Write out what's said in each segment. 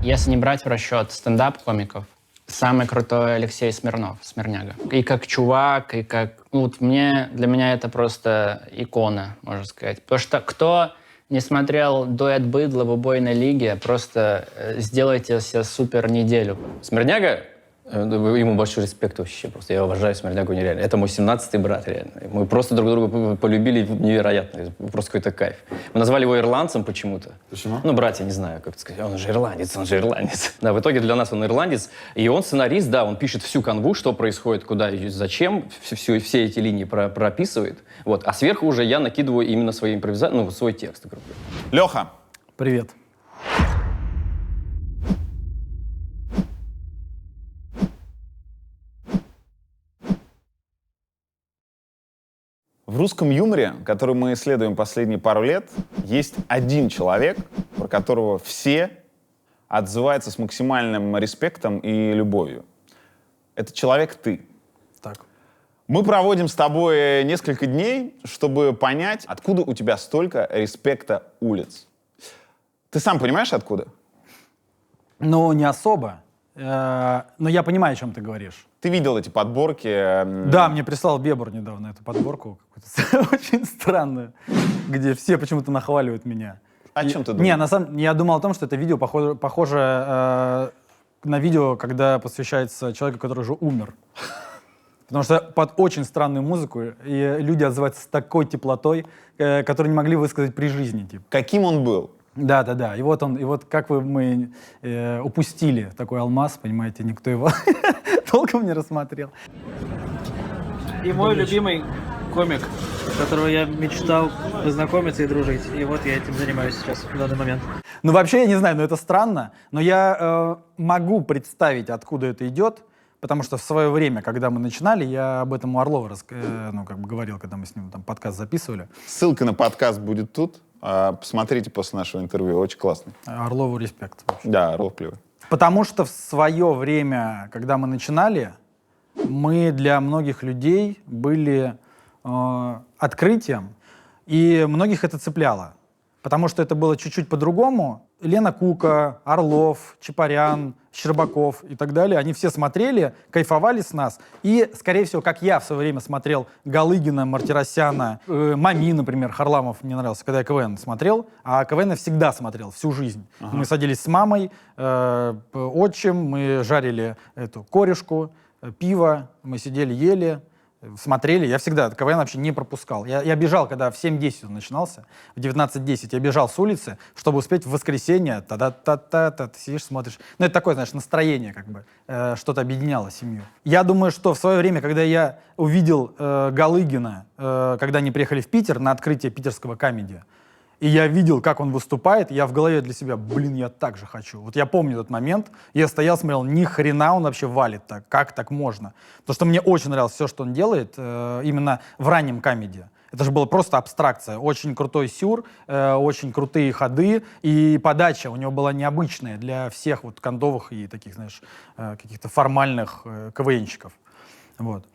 Если не брать в расчет стендап-комиков, самый крутой Алексей Смирнов, Смирняга. И как чувак, и как... Ну, вот для меня это просто икона, можно сказать. Потому что кто не смотрел дуэт «Быдло» в убойной лиге, просто сделайте себе супер неделю. Смирняга? Ему большой респект вообще. Просто я уважаю Смирнягу нереально. Это мой 17-й брат, реально. Мы просто друг друга полюбили невероятно. Просто какой-то кайф. Мы назвали его ирландцем почему-то. Почему? Ну, братья, не знаю, как сказать. Он же ирландец, он же ирландец. Да, в итоге для нас он ирландец. И он сценарист, да, он пишет всю канву, что происходит, куда и зачем. Все эти линии прописывает. Вот. А сверху уже я накидываю именно свои импровизации, ну, свой текст. Леха. Привет. В русском юморе, который мы исследуем последние пару лет, есть один человек, про которого все отзываются с максимальным респектом и любовью. Это человек ты. Так. Мы проводим с тобой несколько дней, чтобы понять, откуда у тебя столько респекта улиц. Ты сам понимаешь, откуда? Ну, не особо. Но я понимаю, о чем ты говоришь. Ты видел эти подборки? Да, мне прислал Бебур недавно эту подборку, какую-то очень странную, где все почему-то нахваливают меня. О чем ты думаешь? Не, на самом деле, я думал о том, что это видео похоже на видео, когда посвящается человеку, который уже умер. Потому что под очень странную музыку и люди отзываются с такой теплотой, которую не могли высказать при жизни. Типа. Каким он был? Да. И вот как мы упустили такой алмаз, понимаете, никто его толком не рассмотрел. И мой любимый комик, которого я мечтал познакомиться и дружить. И вот я этим занимаюсь сейчас, в данный момент. Ну, вообще, я не знаю, это странно, но я могу представить, откуда это идет, потому что в свое время, когда мы начинали, я об этом у Орлова говорил, когда мы с ним там подкаст записывали. Ссылка на подкаст будет тут. Посмотрите после нашего интервью, очень классный. Орлову респект. Да, Орлов клевый. Потому что в свое время, когда мы начинали, мы для многих людей были открытием, и многих это цепляло. Потому что это было чуть-чуть по-другому. Лена Кука, Орлов, Чапарян, Щербаков и так далее, они все смотрели, кайфовали с нас. И, скорее всего, как я в свое время смотрел Галыгина, Мартиросяна, Мами, например, Харламов мне нравился, когда я КВН смотрел, а КВН я всегда смотрел, всю жизнь. Ага. Мы садились с мамой, отчим, мы жарили эту корешку, пиво, мы сидели, ели, смотрели. Я всегда КВН вообще не пропускал. Я бежал, когда в 7:10 он начинался, в 19:10 я бежал с улицы, чтобы успеть в воскресенье, ты сидишь, смотришь. Ну, это такое, знаешь, настроение, как бы, что-то объединяло семью. Я думаю, что в свое время, когда я увидел Галыгина, когда они приехали в Питер на открытие питерского комедия, и я видел, как он выступает, я в голове для себя, я так же хочу. Вот я помню этот момент, я стоял, смотрел, ни хрена он вообще валит так, как так можно? Потому что мне очень нравилось все, что он делает, именно в раннем комедии. Это же была просто абстракция. Очень крутой сюр, очень крутые ходы, и подача у него была необычная для всех вот кондовых и таких, знаешь, каких-то формальных КВНщиков. Вот.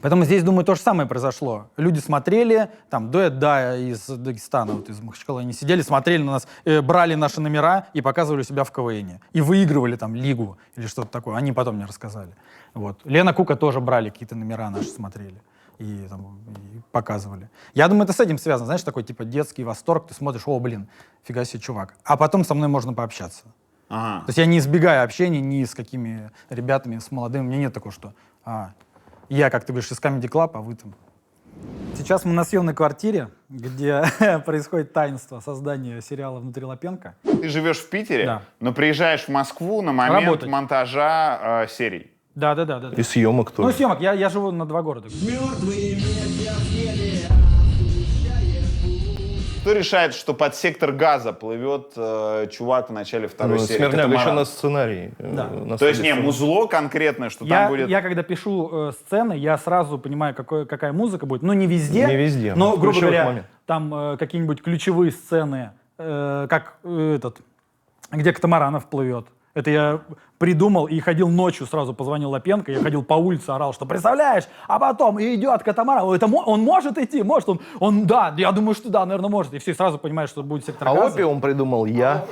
Поэтому здесь, думаю, то же самое произошло. Люди смотрели, там, дуэт «Да» из Дагестана, вот из Махачкалы, они сидели, смотрели на нас, брали наши номера и показывали себя в КВНе. И выигрывали там лигу или что-то такое. Они потом мне рассказали. Вот. Лена Кука тоже брали какие-то номера наши, смотрели и показывали. Я думаю, это с этим связано. Знаешь, такой типа детский восторг. Ты смотришь, фига себе, чувак. А потом со мной можно пообщаться. Ага. То есть я не избегаю общения ни с какими ребятами, с молодыми. У меня нет такого, что... Я, как ты говоришь, из Comedy Club, а вы там. Сейчас мы на съемной квартире, где происходит таинство создания сериала «Внутри Лапенко». Ты живешь в Питере, да. Но приезжаешь в Москву на момент работать. Монтажа серий. Да. И съемок тоже. Ну, съемок. Я живу на 2 города. Кто решает, что под сектор газа плывет чувак в начале второй серии? Смирняк еще на сценарий. Да. То есть, музло конкретное, что там будет... Я когда пишу сцены, я сразу понимаю, какая музыка будет. Ну, не везде. Не везде. Но, грубо говоря, момент. там какие-нибудь ключевые сцены, как где Катамаранов плывет. Это я придумал и ходил ночью, сразу позвонил Лапенко, я ходил по улице, орал, что представляешь, а потом идет катамаран, он может идти, может, он да, я думаю, что да, наверное, может. И все сразу понимают, что будет сектор газа. А опиум придумал я.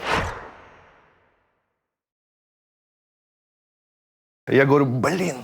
Я говорю, блин,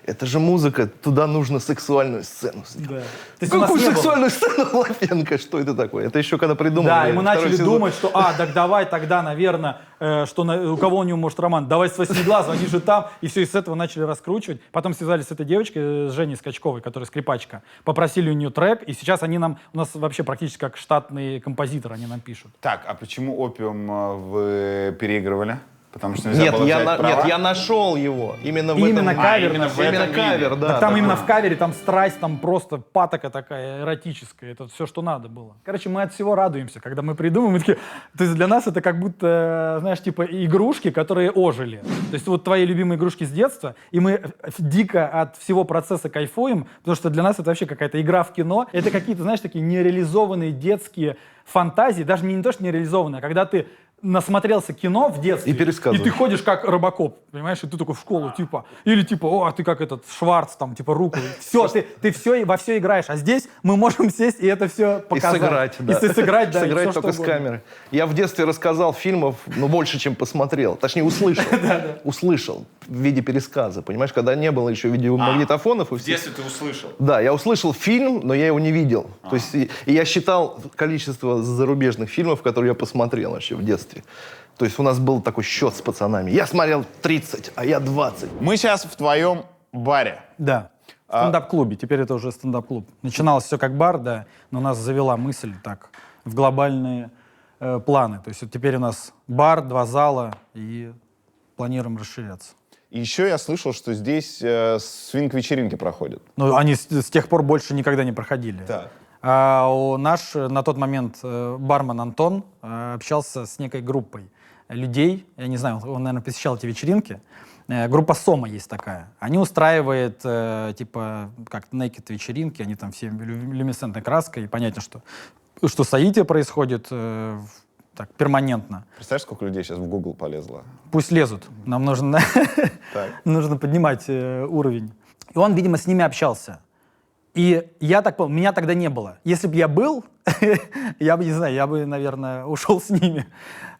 это же музыка, туда нужно сексуальную сцену. Да. То есть у нас Какую не было. сексуальную сцену, Лапенко? Что это такое? Это еще когда придумали. Да, и мы второй начали сезон. думать, что, так давай тогда, наверное, у кого у него может роман, давай с 8 глаз, они же там, и все, и с этого начали раскручивать. Потом связались с этой девочкой, с Женей Скачковой, которая скрипачка, попросили у нее трек, и сейчас они у нас вообще практически как штатный композитор, они нам пишут. Так, а почему «Опиум» вы переигрывали? Потому что нельзя Нет, было взять права? нет, я нашел его. Именно в Именно этом... кавер именно нашел. в этом Именно кавер, виде. да. Так там такой. именно в кавере, там страсть, там просто патока такая эротическая. Это все, что надо было. Короче, мы от всего радуемся, когда мы придумаем. Мы такие, то есть для нас это как будто, знаешь, типа игрушки, которые ожили. То есть вот твои любимые игрушки с детства, и мы дико от всего процесса кайфуем, потому что для нас это вообще какая-то игра в кино. Это какие-то, знаешь, такие нереализованные детские фантазии, даже не то, что нереализованные, а когда ты насмотрелся кино в детстве, И пересказываешь. и ты ходишь как Робокоп, понимаешь, и ты такой в школу, типа, или типа, о, ты как этот Шварц, там, типа, руку, все, ты все, во все играешь, а здесь мы можем сесть и это все показать. И сыграть, да. И сыграть, да, и Сыграть всё, только что с угодно. камеры. Я в детстве рассказал фильмов, больше, чем посмотрел. Точнее, услышал. Услышал в виде пересказа, понимаешь, когда не было еще видеомагнитофонов. В детстве ты услышал. Да, я услышал фильм, но я его не видел. То есть и я считал количество зарубежных фильмов, которые я посмотрел вообще в детстве. То есть у нас был такой счет с пацанами. Я смотрел 30, а я 20. Мы сейчас в твоем баре. Да, в стендап-клубе, теперь это уже стендап-клуб. Начиналось все как бар, да, но нас завела мысль так в глобальные планы. То есть вот теперь у нас бар, 2 зала и планируем расширяться. И еще я слышал, что здесь свинг-вечеринки проходят. Но они с тех пор больше никогда не проходили. Так. Наш на тот момент бармен Антон общался с некой группой людей, я не знаю, он, наверное, посещал эти вечеринки. Группа Сома есть такая. Они устраивают, типа, как naked вечеринки, они там все люминесцентной краской, и понятно, что соитие происходит так, перманентно. Представляешь, сколько людей сейчас в Google полезло? Пусть лезут, нам нужно, нужно поднимать уровень. И он, видимо, с ними общался. И я так понял, меня тогда не было. Если бы я был, я бы, не знаю, я бы, наверное, ушел с ними.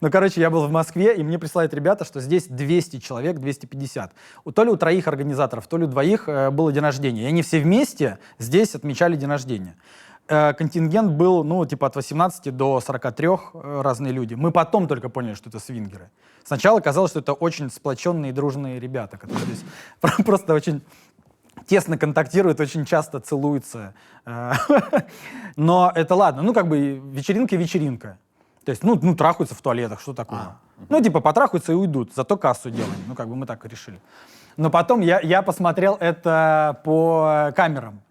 Ну, короче, я был в Москве, и мне присылают ребята, что здесь 200 человек, 250. То ли у 3 организаторов, то ли у 2 было день рождения. И они все вместе здесь отмечали день рождения. Контингент был, ну, типа от 18 до 43 разные люди. Мы потом только поняли, что это свингеры. Сначала казалось, что это очень сплоченные и дружные ребята, которые здесь просто очень тесно контактируют, очень часто целуются. Но это ладно. Ну, как бы вечеринка. То есть, ну, трахаются в туалетах, что такого? Ну, типа, потрахаются и уйдут, зато кассу делаем. Ну, как бы мы так и решили. Но потом я посмотрел это по камерам.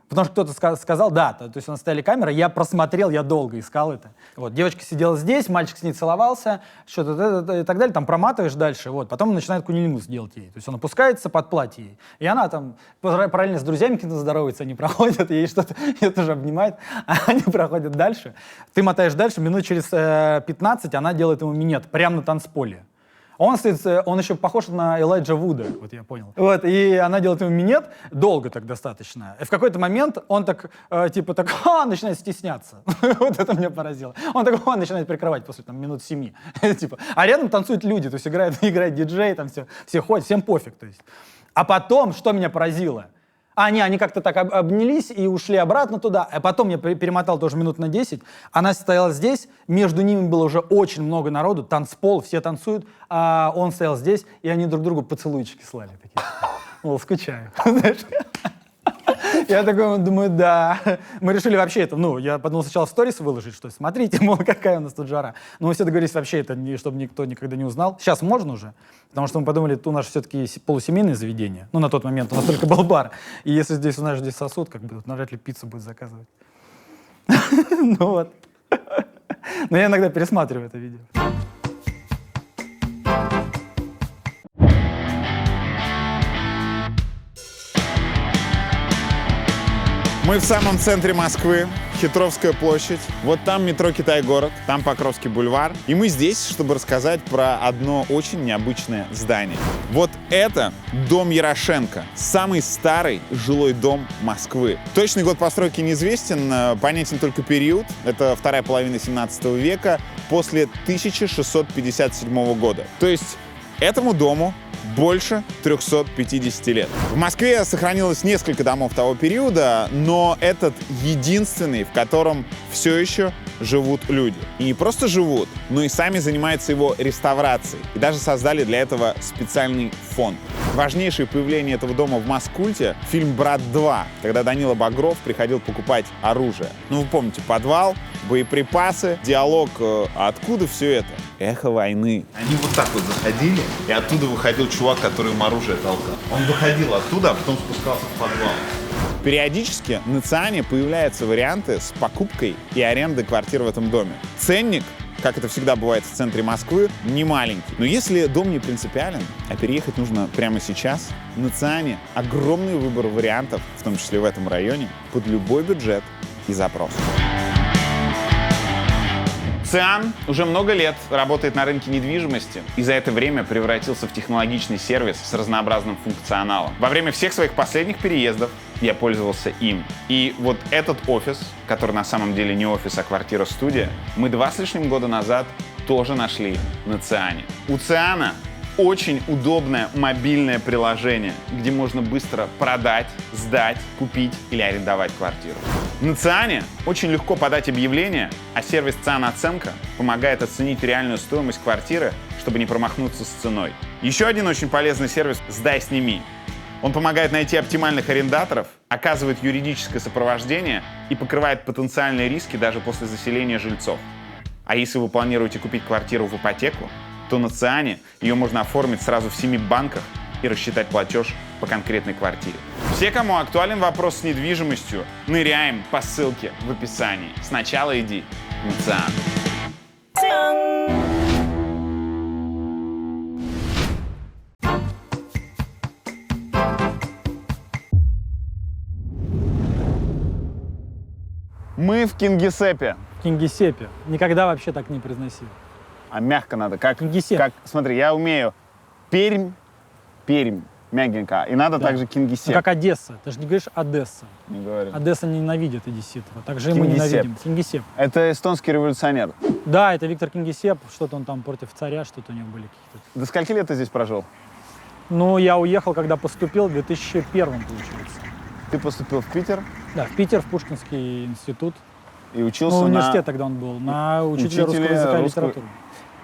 Потому что кто-то сказал, да, то есть у нас стояли камеры, я просмотрел, я долго искал это. Вот, девочка сидела здесь, мальчик с ней целовался, что-то и так далее, там проматываешь дальше, вот, потом он начинает кунилингус делать ей, то есть он опускается под платье ей, и она там параллельно с друзьями какими-то здоровается, они проходят, ей что-то, ее тоже обнимает, а они проходят дальше. Ты мотаешь дальше, минут через 15 она делает ему минет, прямо на танцполе. Он еще похож на Элайджа Вуда, вот я понял. Вот, и она делает ему минет, долго так достаточно. И в какой-то момент он так, начинает стесняться. Вот это меня поразило. Он начинает прикрывать после минут 7. Типа, а рядом танцуют люди, то есть играет диджей, там все ходят, всем пофиг. То есть. А потом, что меня поразило? Они как-то так обнялись и ушли обратно туда. А потом я перемотал тоже минут на 10. Она стояла здесь, между ними было уже очень много народу, танцпол, все танцуют, а он стоял здесь, и они друг другу поцелуйчики слали. Такие. Мол, скучаю. Я такой думаю, да. Мы решили вообще это, я подумал сначала в сторис выложить, что смотрите, мол, какая у нас тут жара. Но мы все договорились вообще это, чтобы никто никогда не узнал. Сейчас можно уже, потому что мы подумали, у нас все-таки полусемейное заведение. Ну, на тот момент у нас только был бар. И если здесь у нас здесь сосуд, навряд ли пиццу будет заказывать. Ну вот. Но я иногда пересматриваю это видео. Мы в самом центре Москвы, Хитровская площадь. Вот там метро Китай-город, там Покровский бульвар. И мы здесь, чтобы рассказать про одно очень необычное здание. Вот это дом Ярошенко, самый старый жилой дом Москвы. Точный год постройки неизвестен, понятен только период. Это вторая половина 17 века, после 1657 года. То есть этому дому больше 350 лет. В Москве сохранилось несколько домов того периода, но этот единственный, в котором все еще живут люди. И не просто живут, но и сами занимаются его реставрацией. И даже создали для этого специальный фонд. Важнейшее появление этого дома в Маскульте — фильм «Брат 2», когда Данила Багров приходил покупать оружие. Ну, вы помните, подвал, боеприпасы, диалог «А откуда все это?» Эхо войны. Они вот так вот заходили, и оттуда выходил чувак, который им оружие толкал. Он выходил оттуда, а потом спускался в подвал. Периодически на Циане появляются варианты с покупкой и арендой квартир в этом доме. Ценник, как это всегда бывает в центре Москвы, не маленький. Но если дом не принципиален, а переехать нужно прямо сейчас, на Циане огромный выбор вариантов, в том числе в этом районе, под любой бюджет и запрос. Циан уже много лет работает на рынке недвижимости и за это время превратился в технологичный сервис с разнообразным функционалом. Во время всех своих последних переездов я пользовался им. И вот этот офис, который на самом деле не офис, а квартира-студия, мы 2 с лишним года назад тоже нашли на Циане. У Циана очень удобное мобильное приложение, где можно быстро продать, сдать, купить или арендовать квартиру. На Циане очень легко подать объявление, а сервис «Циан-оценка» помогает оценить реальную стоимость квартиры, чтобы не промахнуться с ценой. Еще один очень полезный сервис «Сдай, сними». Он помогает найти оптимальных арендаторов, оказывает юридическое сопровождение и покрывает потенциальные риски даже после заселения жильцов. А если вы планируете купить квартиру в ипотеку, то на Циане ее можно оформить сразу в 7 банках и рассчитать платеж по конкретной квартире. Все, кому актуален вопрос с недвижимостью, ныряем по ссылке в описании. Сначала иди на Циан. Мы в Кингисеппе. Кингисеппе. Никогда вообще так не произносил. А мягко надо. Как, Кингисепп. смотри, я умею Пермь, мягенько. И надо также Ну, Кингисепп. как Одесса. Ты же не говоришь Одесса. Не говорю. Одесса ненавидит одесситов. Также и мы Кингисепп. ненавидим. Кингисепп. Это эстонский революционер. Да, это Виктор Кингисепп. Что-то он там против царя, что-то у него были какие-то. До скольки лет ты здесь прожил? Ну, я уехал, когда поступил, в 2001 получается. Ты поступил в Питер Да, в Питер, в Пушкинский институт. и учился Ну, на... университет тогда он был, на учителя русского языка и литературы.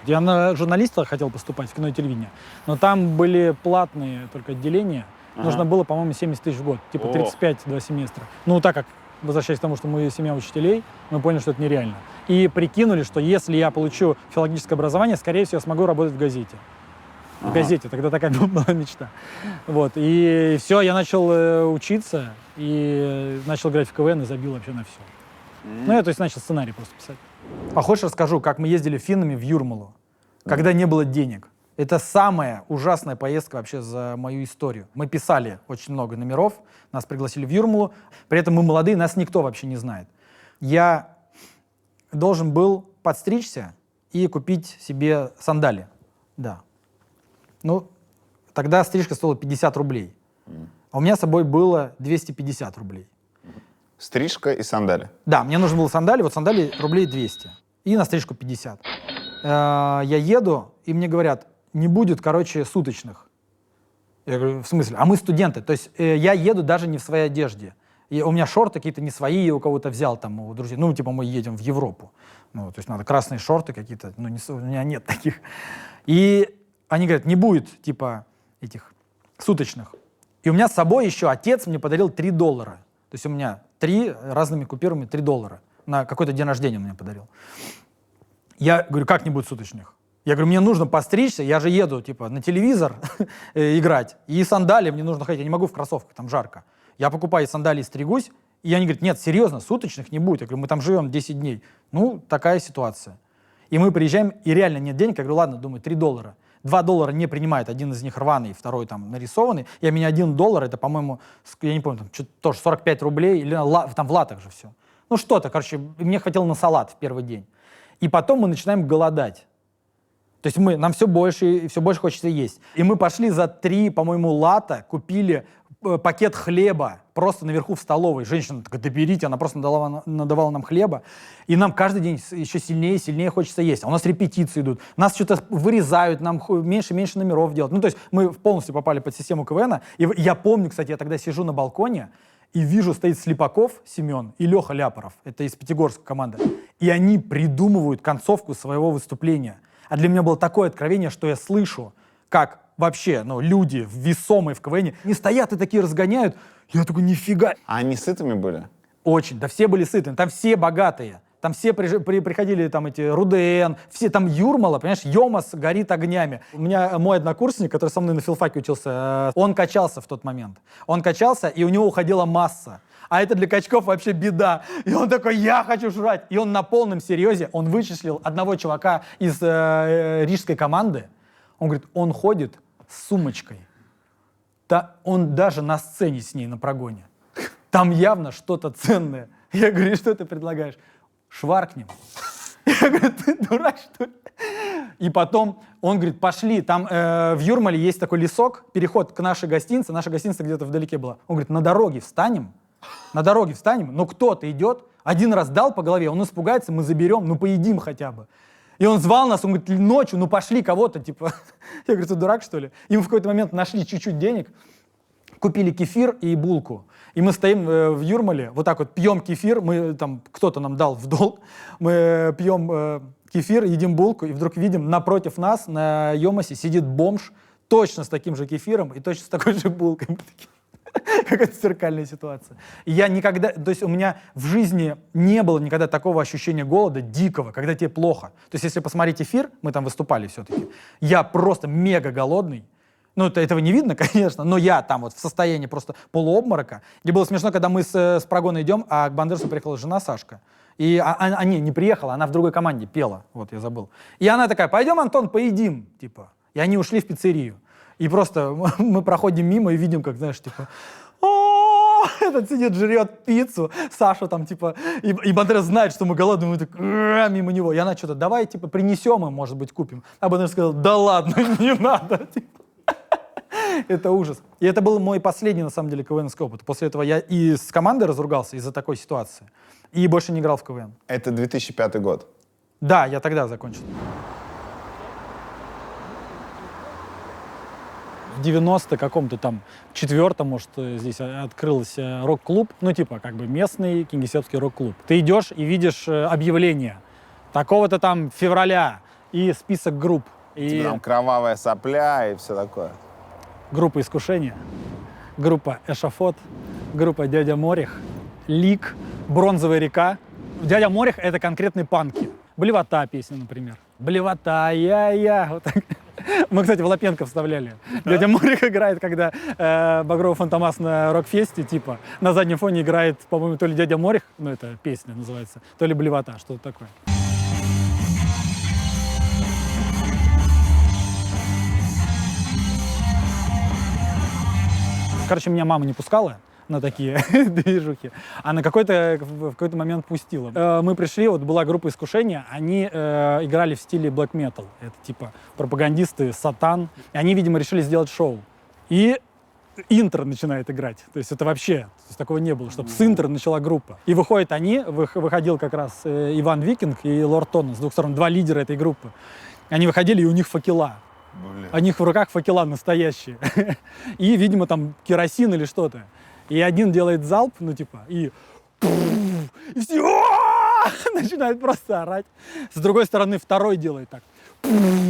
Я на журналиста хотел поступать, в кино и телевидение. Но там были платные только отделения. Нужно было, по-моему, 70 тысяч в год. Типа 35-2 семестра. Ну, так как, возвращаясь к тому, что мы семья учителей, мы поняли, что это нереально. И прикинули, что если я получу филологическое образование, скорее всего, я смогу работать в газете. В газете, тогда такая была мечта. Вот. И все, я начал учиться, и начал играть в КВН и забил вообще на все. Ну, я, то есть, начал сценарий просто писать. А хочешь, расскажу, как мы ездили финнами в Юрмалу, когда не было денег. Это самая ужасная поездка вообще за мою историю. Мы писали очень много номеров, нас пригласили в Юрмалу, при этом мы молодые, нас никто вообще не знает. Я должен был подстричься и купить себе сандали. Да. Ну, тогда стрижка стоила 50 рублей. А у меня с собой было 250 рублей. Стрижка и сандали. Да, мне нужно было сандали, вот сандали рублей 200. И на стрижку 50. Я еду, и мне говорят, не будет, короче, суточных. Я говорю, в смысле? А мы студенты. То есть я еду даже не в своей одежде. И у меня шорты какие-то не свои, я у кого-то взял там, у друзей. Ну, типа мы едем в Европу. Ну, то есть надо красные шорты какие-то. Ну, у меня нет таких. И они говорят, не будет, типа, этих суточных. И у меня с собой еще отец мне подарил $3. То есть у меня 3 разными купюрами $3. На какой-то день рождения он мне подарил. Я говорю, как не будет суточных? Я говорю, мне нужно постричься, я же еду, типа, на телевизор играть, и сандали мне нужно ходить, я не могу в кроссовках, там жарко. Я покупаю сандалии, стригусь, и они говорят, нет, серьезно, суточных не будет. Я говорю, мы там живем 10 дней. Ну, такая ситуация. И мы приезжаем, и реально нет денег. Я говорю, ладно, думаю, $3. $2 не принимает, один из них рваный, второй там нарисованный. Я меня $1, это, по-моему, я не помню, там, что-то тоже 45 рублей, или там в латах же все. Ну, что-то, короче, мне хватило на салат в первый день. И потом мы начинаем голодать. То есть нам все больше и все больше хочется есть. И мы пошли за 3, по-моему, лата, купили пакет хлеба просто наверху в столовой. Женщина такая, доберите, она просто надавала нам хлеба. И нам каждый день еще сильнее и сильнее хочется есть. А у нас репетиции идут. Нас что-то вырезают, нам меньше и меньше номеров делают. Ну, то есть мы полностью попали под систему КВН. И я помню, кстати, я тогда сижу на балконе и вижу, стоит Слепаков Семен и Леха Ляпоров. Это из Пятигорска команда. И они придумывают концовку своего выступления. А для меня было такое откровение, что я слышу, как вообще, люди весомые в КВН не стоят и такие разгоняют. Я такой, нифига. А они сытыми были? Очень. Да все были сытые. Там все богатые. Там все приходили, там эти Руден, все там Юрмала, понимаешь, Йомас горит огнями. У меня мой однокурсник, который со мной на филфаке учился, он качался в тот момент. Он качался, и у него уходила масса. А это для качков вообще беда. И он такой, я хочу жрать. И он на полном серьезе, он вычислил одного чувака из рижской команды. Он говорит, он ходит с сумочкой. Да, он даже на сцене с ней на прогоне. Там явно что-то ценное. Я говорю, что ты предлагаешь? Шваркнем. Я говорю, ты дурак, что ли? И потом он говорит, пошли, там в Юрмале есть такой лесок, переход к нашей гостинице, наша гостиница где-то вдалеке была. Он говорит, на дороге встанем, но кто-то идет, один раз дал по голове, он испугается, мы заберем, поедим хотя бы. И он звал нас, он говорит, ночью, пошли кого-то, типа. Я говорю, ты дурак, что ли? И мы в какой-то момент нашли чуть-чуть денег, купили кефир и булку. И мы стоим в Юрмале, вот так вот пьем кефир, кто-то нам дал в долг, мы пьем кефир, едим булку, и вдруг видим, напротив нас на Йомасе сидит бомж, точно с таким же кефиром и точно с такой же булкой. Мы такие, какая-то зеркальная ситуация. И я никогда, то есть у меня в жизни не было никогда такого ощущения голода дикого, когда тебе плохо. То есть если посмотреть эфир, мы там выступали все-таки, я просто мега голодный. Этого не видно, конечно, но я там вот в состоянии просто полуобморока. И было смешно, когда мы с прогона идем, а к Бандерасу приехала жена Сашка. И не приехала, она в другой команде пела, вот я забыл. И она такая, пойдем, Антон, поедим, типа. И они ушли в пиццерию. И просто мы проходим мимо и видим, как, знаешь, типа, этот сидит, жрет пиццу, Саша там, типа, и Бандерас знает, что мы голодные, мы так мимо него. И она что-то, давай, типа, принесем им, может быть, купим. А Бандерас сказал, да ладно, не надо, типа. Это ужас. И это был мой последний, на самом деле, КВН-ский опыт. После этого я и с командой разругался из-за такой ситуации, и больше не играл в КВН. Это 2005 год. Да, я тогда закончил. В 90 каком-то там, 4-м, может, здесь открылся рок-клуб, местный кингисеппский рок-клуб. Ты идешь и видишь объявление такого-то там февраля и список групп. И Там кровавая сопля и все такое. Группа «Искушение», группа «Эшафот», группа «Дядя Морих», «Лик», «Бронзовая река». «Дядя Морих» — это конкретные панки. «Блевота» песня, например. «Блевота, я-я». Вот так. Мы, кстати, в Лапенко вставляли. Дядя Морих играет, когда Багров Фантомас на рок-фесте, типа, на заднем фоне играет, по-моему, то ли «Дядя Морих», это песня называется, то ли «Блевота», что-то такое. Короче, меня мама не пускала на такие движухи, а в какой-то момент пустила. Мы пришли, вот была группа «Искушение», они играли в стиле black metal. Это типа пропагандисты, сатан. И они, видимо, решили сделать шоу. И интро начинает играть. То есть это вообще, такого не было, чтобы с интро начала группа. И выходят они, выходил как раз Иван Викинг и Лорд Тоннен, с двух сторон, два лидера этой группы. Они выходили, и у них факела. У них в руках факела настоящие. И, видимо, там керосин или что-то. И один делает залп, и все начинают просто орать. С другой стороны, второй делает так.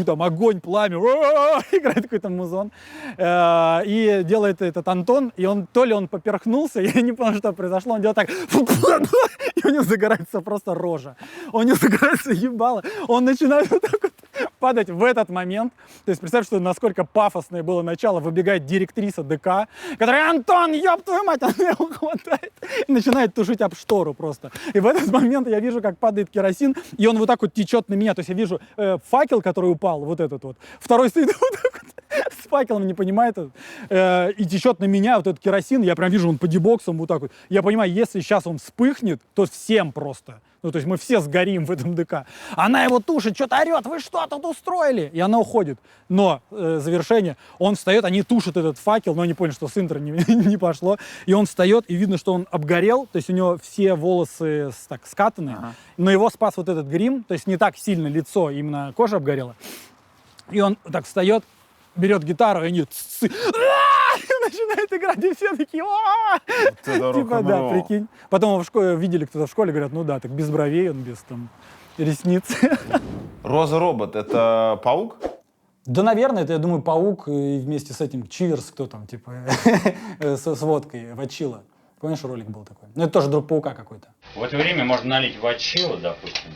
Там огонь, пламя, играет какой-то музон. И делает этот Антон, и то ли он поперхнулся, я не понял, что произошло, он делает так, и у него загорается просто рожа. У него загорается ебало, он начинает вот так вот падать в этот момент. То есть представь, что насколько пафосное было начало. Выбегает директриса ДК, которая: «Антон, ёб твою мать!» Она его хватает и начинает тушить об штору просто. И в этот момент я вижу, как падает керосин, и он вот так вот течет на меня. То есть я вижу факел, который упал, вот этот вот. Второй стоит вот так вот с факел, он не понимает. И течет на меня вот этот керосин, я прям вижу, он по дебоксам вот так вот. Я понимаю, если сейчас он вспыхнет, то всем просто. Ну, то есть мы все сгорим в этом ДК. Она его тушит, что-то орет, вы что тут устроили? И она уходит. Но завершение, он встает, они тушат этот факел, но они поняли, что с интро не пошло. И он встает, и видно, что он обгорел, то есть у него все волосы так скатаны. Но его спас вот этот грим, то есть не так сильно лицо, именно кожа обгорела. И он так встает, берет гитару, и они начинает играть, и все такие, типа, да, прикинь. Потом в школе видели кто-то в школе, говорят, ну да, так без бровей он, без там ресниц. Роза робот — это паук? Да, наверное, это, я думаю, паук и вместе с этим Чиверс, кто там, типа, с водкой, Вачила. Помнишь, ролик был такой? Ну, это тоже друг паука какой-то. В это время можно налить вачило, допустим.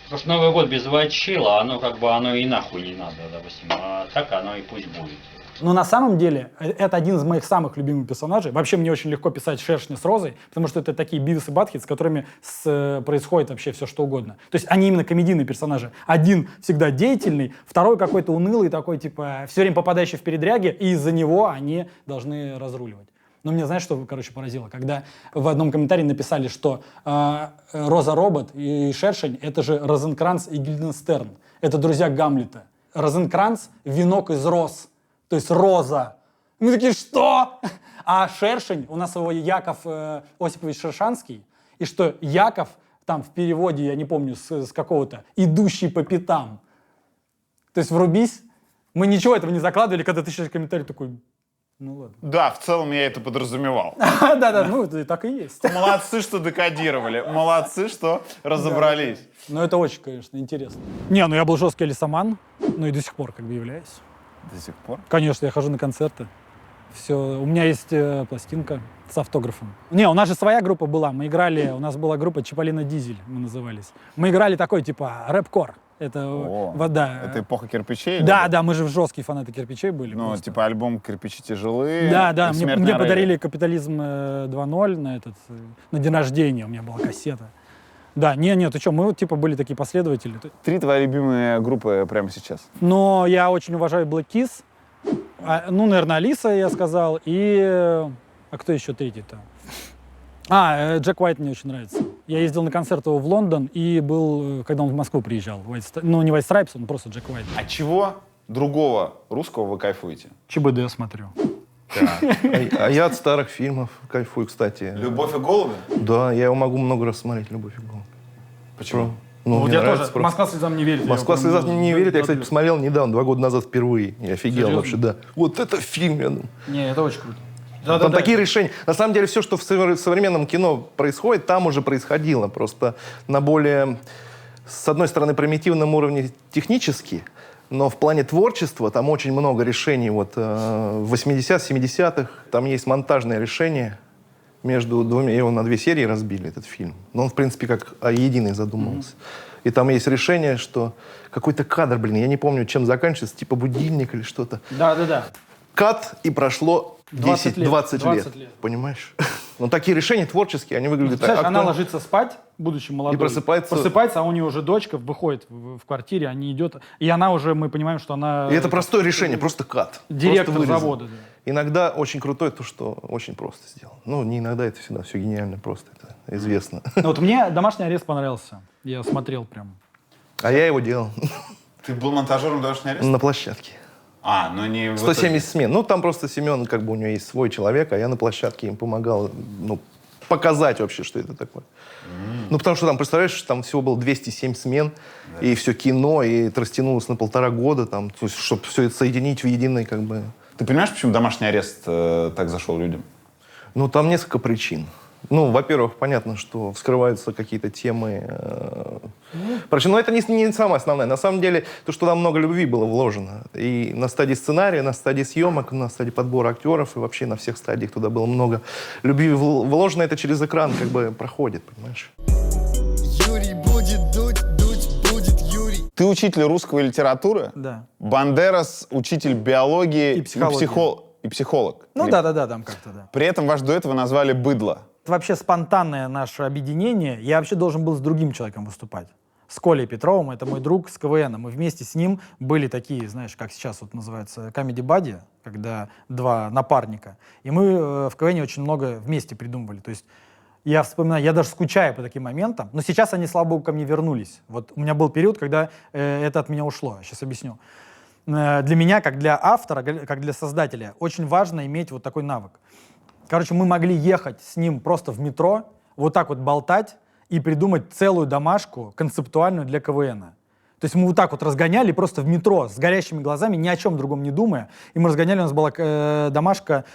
Потому что Новый год без вачила, оно как бы оно и нахуй не надо, допустим. А так оно и пусть будет. Но на самом деле это один из моих самых любимых персонажей. Вообще мне очень легко писать Шершня с Розой, потому что это такие Бивис и Батхед, с которыми происходит вообще все что угодно. То есть они именно комедийные персонажи. Один всегда деятельный, второй какой-то унылый, такой типа все время попадающий в передряги, и из-за него они должны разруливать. Но мне, знаешь, что, короче, поразило? Когда в одном комментарии написали, что Роза Робот и Шершень — это же Розенкранц и Гильденстерн. Это друзья Гамлета. Розенкранц — венок из роз. То есть роза. Мы такие, что? А Шершень, у нас его Яков Осипович Шершанский, и что Яков, там в переводе, я не помню, с какого-то, идущий по пятам. То есть врубись. Мы ничего этого не закладывали, когда ты читаешь комментарий, такой, ну ладно. Да, в целом я это подразумевал. Да-да, ну так и есть. Молодцы, что декодировали. Молодцы, что разобрались. Ну это очень, конечно, интересно. Не, ну я был жесткий лесоман, ну и до сих пор как бы являюсь. До сих пор? Конечно, я хожу на концерты. Все, у меня есть пластинка с автографом. Не, у нас же своя группа была. Мы играли, у нас была группа Чиполлино Дизель, мы назывались. Мы играли такой, типа, рэп-кор. Это вода. Это эпоха кирпичей? Да, да, мы же жесткие фанаты кирпичей были. Ну, просто. типа альбом «Кирпичи тяжелые». Да, да, и мне «Смерть на подарили рейве». «Капитализм 2.0» на день рождения, у меня была кассета. Да, нет, ты что, мы вот типа были такие последователи. 3 твои любимые группы прямо сейчас? Но я очень уважаю Black Keys. Ну, наверное, Алиса, я сказал. И... А кто еще третий-то? Джек Уайт мне очень нравится. Я ездил на концерт его в Лондон и был, когда он в Москву приезжал. Ну, не White Stripes, он просто Джек Уайт. От чего другого русского вы кайфуете? ЧБД смотрю. А я от старых фильмов кайфую, кстати. «Любовь и голуби»? Да, я его могу много раз смотреть, «Любовь и голуби». Почему? Ну, Вот мне я нравится тоже. просто. «Москва слезам не верит». «Москва слезам не верит». Я, кстати, посмотрел недавно, 2 года назад впервые. Я офигел Серьезно? вообще, да. Вот это фильм, я думаю. Не, это очень круто. Там такие решения. На самом деле, все, что в современном кино происходит, там уже происходило. Просто на более, с одной стороны, примитивном уровне технически, но в плане творчества там очень много решений. Вот в 80-х, 70-х там есть монтажное решение между двумя. Его на 2 серии разбили, этот фильм. Но он, в принципе, как о единой задумывался. И там есть решение, что какой-то кадр, я не помню, чем заканчивается, типа будильник или что-то. Да. Кат, и прошло 20 лет. 20 лет. Понимаешь? Но такие решения творческие, они выглядят так. Представляешь, она ложится спать, будучи молодой. И просыпается. Просыпается, а у нее уже дочка выходит в квартире, они идет. И она уже, мы понимаем, что она... И это простое решение, просто кат. Директор Просто вырезан. завода. Да. Иногда очень крутое то, что очень просто сделано. Ну, не иногда, это всегда все гениально просто, это известно. Ну, вот мне «Домашний арест» понравился. Я смотрел прям. А я его делал Ты был монтажером «Домашнего ареста»? на площадке. Но не... в 170 смен. Ну, там просто Семен, как бы у него есть свой человек, а я на площадке им помогал, ну, показать вообще, что это такое. Ну, потому что там, представляешь, там всего было 207 смен, и все кино, и это растянулось на 1,5 года, там, то есть, чтобы все это соединить в единый, как бы... Ты понимаешь, почему «Домашний арест» так зашел людям? Ну, там несколько причин. Ну, во-первых, понятно, что вскрываются какие-то темы. Короче, но это не самое основное. На самом деле, то, что там много любви было вложено. И на стадии сценария, на стадии съемок, на стадии подбора актеров, и вообще на всех стадиях туда было много любви вложено. Это через экран как бы проходит, понимаешь? Юрий будет дуть будет Юрий. Ты учитель русской литературы? Да. Бандерас — учитель биологии И психологии. и психолог. Ну Или- да, там как-то, да. При этом ваш дуэт вы назвали «Быдло». Это вообще спонтанное наше объединение. Я вообще должен был с другим человеком выступать. с Колей Петровым, это мой друг с КВН. Мы вместе с ним были такие, знаешь, как сейчас вот называется, comedy buddy, когда два напарника. И мы в КВН очень много вместе придумывали. То есть я вспоминаю, я даже скучаю по таким моментам, но сейчас они, слава богу, ко мне вернулись. Вот у меня был период, когда это от меня ушло. Сейчас объясню. Для меня, как для автора, как для создателя, очень важно иметь вот такой навык. Короче, мы могли ехать с ним просто в метро, вот так вот болтать и придумать целую домашку концептуальную для КВНа. То есть мы вот так вот разгоняли просто в метро с горящими глазами, ни о чем другом не думая. И мы разгоняли, у нас была домашка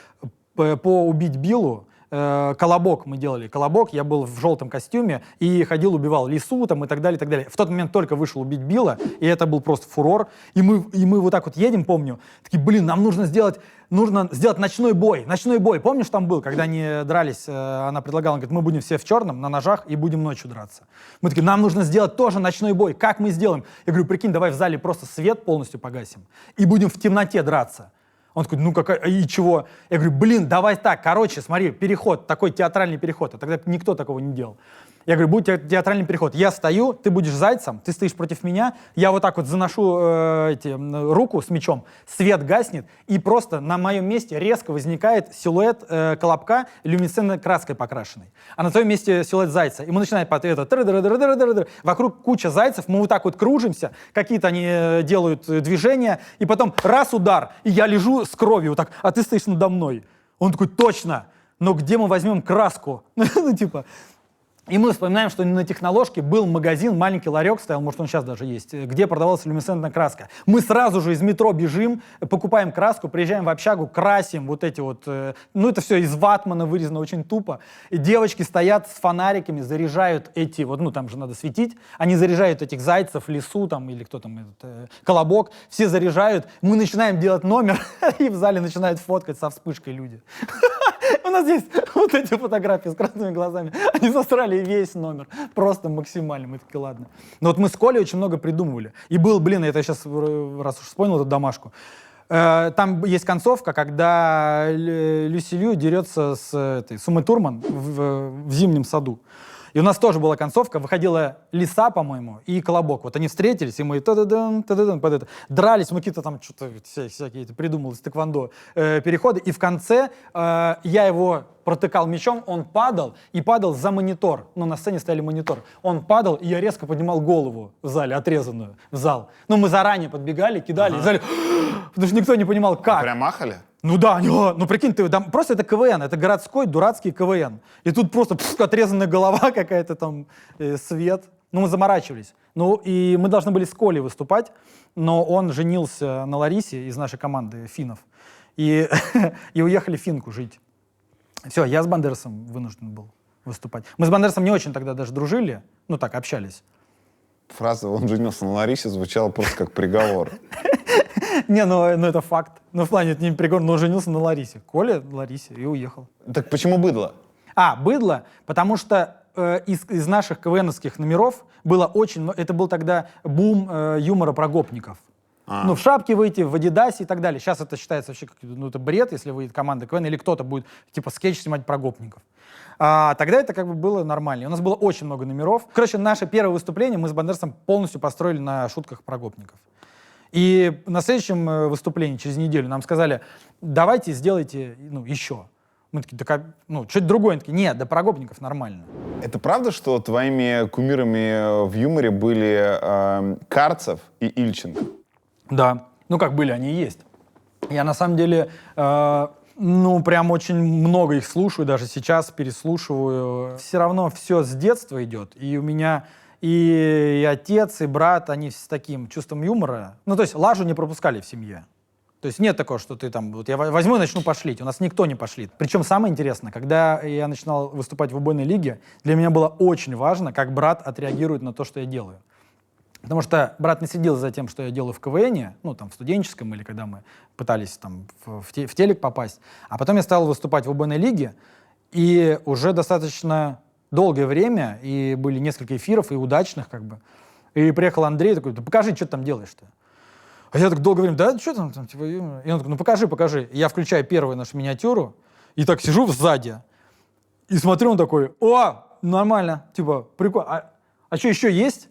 по «Убить Биллу». Колобок мы делали. Колобок, я был в желтом костюме и ходил, убивал лису там, и так далее, и так далее. В тот момент только вышел «Убить Билла», и это был просто фурор. И мы вот так вот едем, помню, такие, блин, нам нужно сделать ночной бой. Ночной бой, помнишь, там был, когда они дрались, она предлагала, она говорит, мы будем все в черном, на ножах, и будем ночью драться. Мы такие, нам нужно сделать тоже ночной бой. Как мы сделаем? Я говорю, прикинь, давай в зале просто свет полностью погасим и будем в темноте драться. Он такой, ну какая, и чего? Я говорю, блин, давай так, короче, смотри, переход, такой театральный переход. А тогда никто такого не делал. Я говорю, будет театральный переход. Я стою, ты будешь зайцем, ты стоишь против меня, я вот так вот заношу руку с мечом, свет гаснет, и просто на моем месте резко возникает силуэт колобка люминесцентной краской покрашенной. А на твоем месте силуэт зайца. И мы начинаем вокруг куча зайцев, мы вот так вот кружимся, какие-то они делают движения, и потом раз удар, и я лежу с кровью вот так, а ты стоишь надо мной. Он такой, точно, но где мы возьмем краску? Ну, типа... И мы вспоминаем, что на Техноложке был магазин, маленький ларек стоял, может, он сейчас даже есть, где продавалась люминесцентная краска. Мы сразу же из метро бежим, покупаем краску, приезжаем в общагу, красим вот эти вот... Ну, это все из ватмана вырезано очень тупо. И девочки стоят с фонариками, заряжают эти... Вот, ну, там же надо светить. Они заряжают этих зайцев, лису там, или кто там, колобок. Все заряжают. Мы начинаем делать номер, и в зале начинают фоткать со вспышкой люди. У нас есть вот эти фотографии с красными глазами. Они засрали весь номер. Просто максимально. Мы такие, ладно. Но вот мы с Колей очень много придумывали. И был, блин, это я сейчас, раз уж вспомнил эту домашку. Там есть концовка, когда Люси Лью дерется с Умой Турман в зимнем саду. И у нас тоже была концовка, выходила лиса, по-моему, и колобок. Вот они встретились, и мы дрались, мы какие-то там что-то всякие придумал из тэквондо переходы. И в конце я его протыкал мечом, он падал, и падал за монитор. Ну, на сцене стояли монитор. Он падал, и я резко поднимал голову в зале, отрезанную, в зал. Ну, мы заранее подбегали, кидали, в зале, потому что никто не понимал, как. Прям махали? Ну да, ну прикинь, просто это КВН, это городской дурацкий КВН. И тут просто отрезанная голова какая-то там, свет. Ну мы заморачивались. Ну и мы должны были с Колей выступать, но он женился на Ларисе из нашей команды финнов. И уехали в Финку жить. Все, я с Бандерасом вынужден был выступать. Мы с Бандерасом не очень тогда даже дружили, ну так, общались. Фраза «он женился на Ларисе» звучала просто как приговор. Не, ну это факт. Ну, в плане, это не приговор, но он женился на Ларисе. Коля Ларисе и уехал. Так почему быдло? Быдло, потому что из наших КВНовских номеров было очень... Это был тогда бум юмора про гопников. Ну, в шапке выйти, в адидасе и так далее. Сейчас это считается вообще как, ну, это бред, если выйдет команда КВН, или кто-то будет, типа, скетч снимать про гопников. Тогда это как бы было нормально. И у нас было очень много номеров. Короче, наше первое выступление мы с Бандерасом полностью построили на шутках про гопников. И на следующем выступлении, через неделю, нам сказали, давайте сделайте, ну, еще. Мы такие, так, что-то другое. Они такие, нет, да про гопников нормально. Это правда, что твоими кумирами в юморе были Карцев и Ильченко? Да. Ну, как были, они и есть. Я, на самом деле, прям очень много их слушаю, даже сейчас переслушиваю. Все равно все с детства идет. И у меня и отец, и брат, они с таким чувством юмора. Ну, то есть лажу не пропускали в семье. То есть нет такого, что ты там, вот я возьму и начну пошлить. У нас никто не пошлит. Причем самое интересное, когда я начинал выступать в убойной лиге, для меня было очень важно, как брат отреагирует на то, что я делаю. Потому что брат не следил за тем, что я делаю в КВНе, ну, там, в студенческом, или когда мы пытались там в телек попасть. А потом я стал выступать в убойной лиге, и уже достаточно долгое время, и были несколько эфиров, и удачных, как бы. И приехал Андрей, такой, да покажи, что ты там делаешь-то. А я так долго время, да, что там, типа, и он такой, ну покажи. И я включаю первую нашу миниатюру, и так сижу сзади, и смотрю, он такой, о, нормально, типа, прикольно, а что еще есть?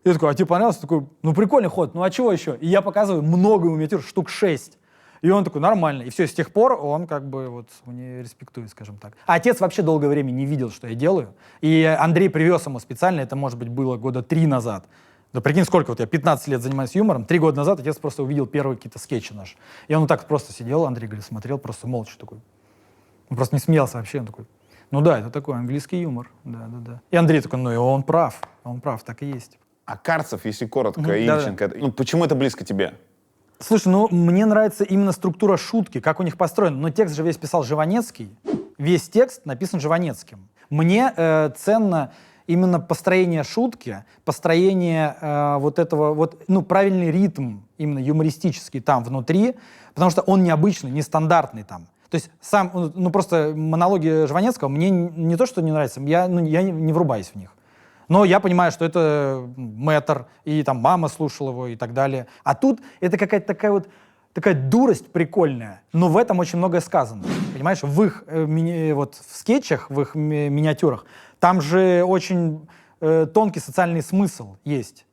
Я такой, а тебе понравился? Такой, ну прикольный ход, ну а чего еще? И я показываю много ему миниатюр, штук 6. И он такой, нормально. И все, с тех пор он как бы вот мне респектует, скажем так. А отец вообще долгое время не видел, что я делаю. И Андрей привез ему специально, это, может быть, было года 3 назад. Да прикинь, сколько вот я 15 лет занимаюсь юмором, 3 года назад отец просто увидел первые какие-то скетчи наши. И он вот так просто сидел, Андрей говорит, смотрел, просто молча такой. Он просто не смеялся вообще, он такой, ну да, это такой английский юмор, да. И Андрей такой, ну и он прав, так и есть. А Карцев, если коротко, Да-да. Ильченко, ну почему это близко тебе? Слушай, ну мне нравится именно структура шутки, как у них построено. Но текст же весь писал Жванецкий. Весь текст написан Жванецким. Мне ценно именно построение шутки, построение вот этого, вот, ну, правильный ритм, именно юмористический там внутри, потому что он необычный, нестандартный там. То есть сам, ну просто монологи Жванецкого мне не то, что не нравится, я не врубаюсь в них. Но я понимаю, что это мэтр, и там мама слушала его и так далее. А тут это какая-то такая дурость прикольная, но в этом очень многое сказано. Понимаешь, в их вот в скетчах, в их миниатюрах, там же очень тонкий социальный смысл есть.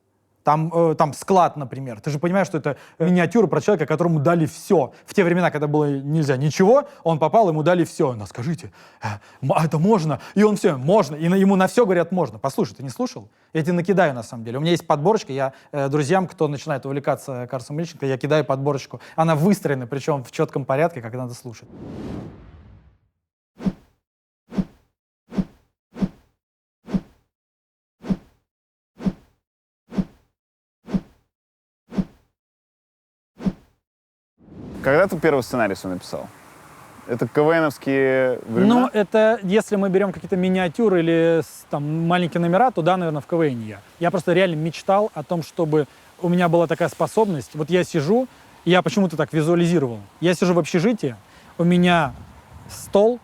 Там склад, например. Ты же понимаешь, что это миниатюра про человека, которому дали все. В те времена, когда было нельзя ничего, он попал, ему дали все. Ну, скажите, это можно? И он все, можно. И ему на все говорят, можно. Послушай, ты не слушал? Я тебе накидаю, на самом деле. У меня есть подборочка, я друзьям, кто начинает увлекаться Карсом Ильченко, я кидаю подборочку. Она выстроена, причем в четком порядке, как надо слушать. Когда ты первый сценарий свой написал? Это КВНовские времена? Ну, это если мы берем какие-то миниатюры или там маленькие номера, то да, наверное, в КВН я. Я просто реально мечтал о том, чтобы у меня была такая способность. Вот я сижу, я почему-то так визуализировал. Я сижу в общежитии, у меня стол,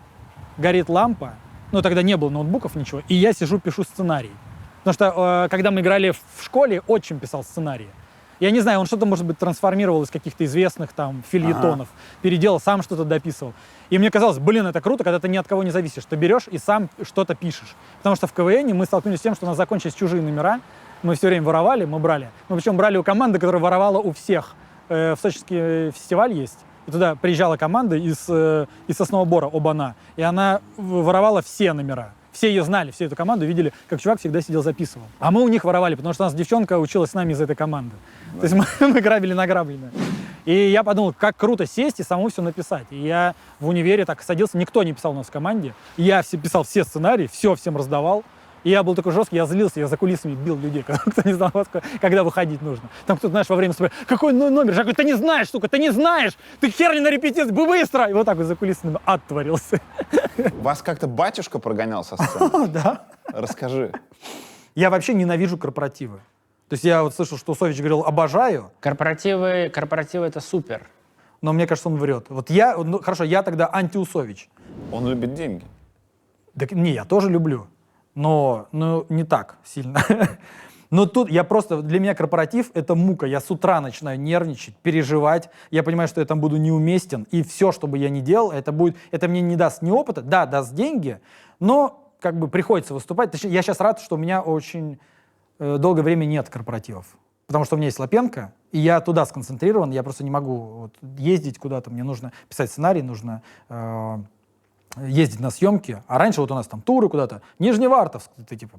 горит лампа, ну, тогда не было ноутбуков, ничего, и я сижу, пишу сценарий. Потому что, когда мы играли в школе, отчим писал сценарии. Я не знаю, он что-то, может быть, трансформировал из каких-то известных там фельетонов, переделал, сам что-то дописывал. И мне казалось, блин, это круто, когда ты ни от кого не зависишь. Ты берешь и сам что-то пишешь. Потому что в КВН мы столкнулись с тем, что у нас закончились чужие номера. Мы все время воровали, мы брали. Мы причем брали у команды, которая воровала у всех. В Сочинский фестиваль есть. И туда приезжала команда из Соснового Бора, Обана. И она воровала все номера. Все ее знали, всю эту команду видели, как чувак всегда сидел, записывал. А мы у них воровали, потому что у нас девчонка училась с нами из этой команды. То есть мы грабили награбленное. И я подумал, как круто сесть и самому все написать. И я в универе так садился, никто не писал у нас в команде. Я писал все сценарии, все всем раздавал. И я был такой жесткий, я злился, я за кулисами бил людей, кто не знал, когда выходить нужно. Там кто-то, знаешь, во время спорта, какой номер? Я говорю, ты не знаешь, сука, ты не знаешь! Ты хер не на репетиции, быстро! И вот так вот за кулисами ад творился. Вас как-то батюшка прогонял со сцены? Да. Расскажи. Я вообще ненавижу корпоративы. То есть я вот слышал, что Усович говорил, обожаю, Корпоративы это супер. но мне кажется, он врет. Вот я, ну, хорошо, я тогда анти-Усович. Он любит деньги. Так, не, я тоже люблю, но не так сильно. Но тут я просто, для меня корпоратив — это мука. Я с утра начинаю нервничать, переживать. Я понимаю, что я там буду неуместен. И все, что бы я ни делал, это мне не даст ни опыта. Да, даст деньги, но как бы приходится выступать. Я сейчас рад, что у меня очень долгое время нет корпоративов. Потому что у меня есть Лапенко, и я туда сконцентрирован. Я просто не могу ездить куда-то. Мне нужно писать сценарий, нужно ездить на съемки. А раньше вот у нас там туры куда-то. Нижневартовск. Ты типа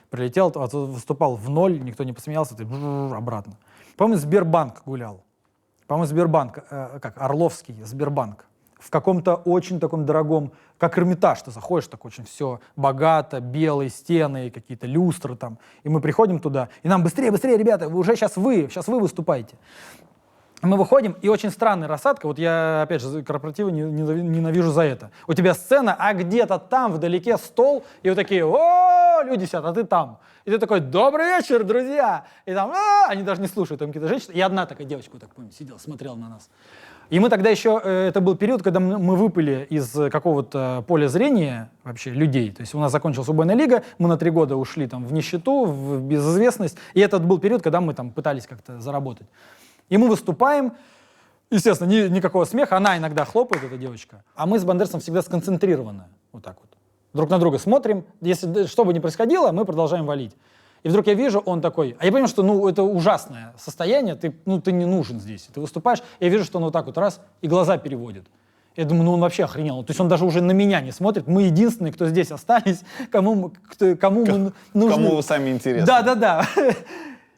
прилетел, выступал в ноль, никто не посмеялся, ты обратно. По-моему, Сбербанк гулял. По-моему, Сбербанк, Орловский Сбербанк. В каком-то очень таком дорогом, как Эрмитаж, ты заходишь, так очень все богато, белые стены, какие-то люстры там. И мы приходим туда, и нам быстрее, ребята, сейчас вы выступаете. Мы выходим, и очень странная рассадка. Вот я, опять же, корпоративы ненавижу за это. У тебя сцена, а где-то там вдалеке стол, и вот такие, о, люди сидят, а ты там. И ты такой, добрый вечер, друзья. И там, они даже не слушают, там какие-то женщины. И одна такая девочка, вот так, помню, сидела, смотрела на нас. И мы тогда еще, это был период, когда мы выпали из какого-то поля зрения вообще людей. То есть у нас закончилась убойная лига, мы на 3 года ушли там в нищету, в безызвестность. И этот был период, когда мы там пытались как-то заработать. И мы выступаем, естественно, никакого смеха, она иногда хлопает, эта девочка, а мы с Бандерасом всегда сконцентрированы, вот так вот. Друг на друга смотрим, если что бы ни происходило, мы продолжаем валить. И вдруг я вижу, он такой... А я понимаю, что, ну, это ужасное состояние, ты не нужен здесь. Ты выступаешь, я вижу, что он вот так вот раз, и глаза переводит. Я думаю, ну он вообще охренел. То есть он даже уже на меня не смотрит. Мы единственные, кто здесь остались, кому мы нужны. Кому вы сами интересны. Да.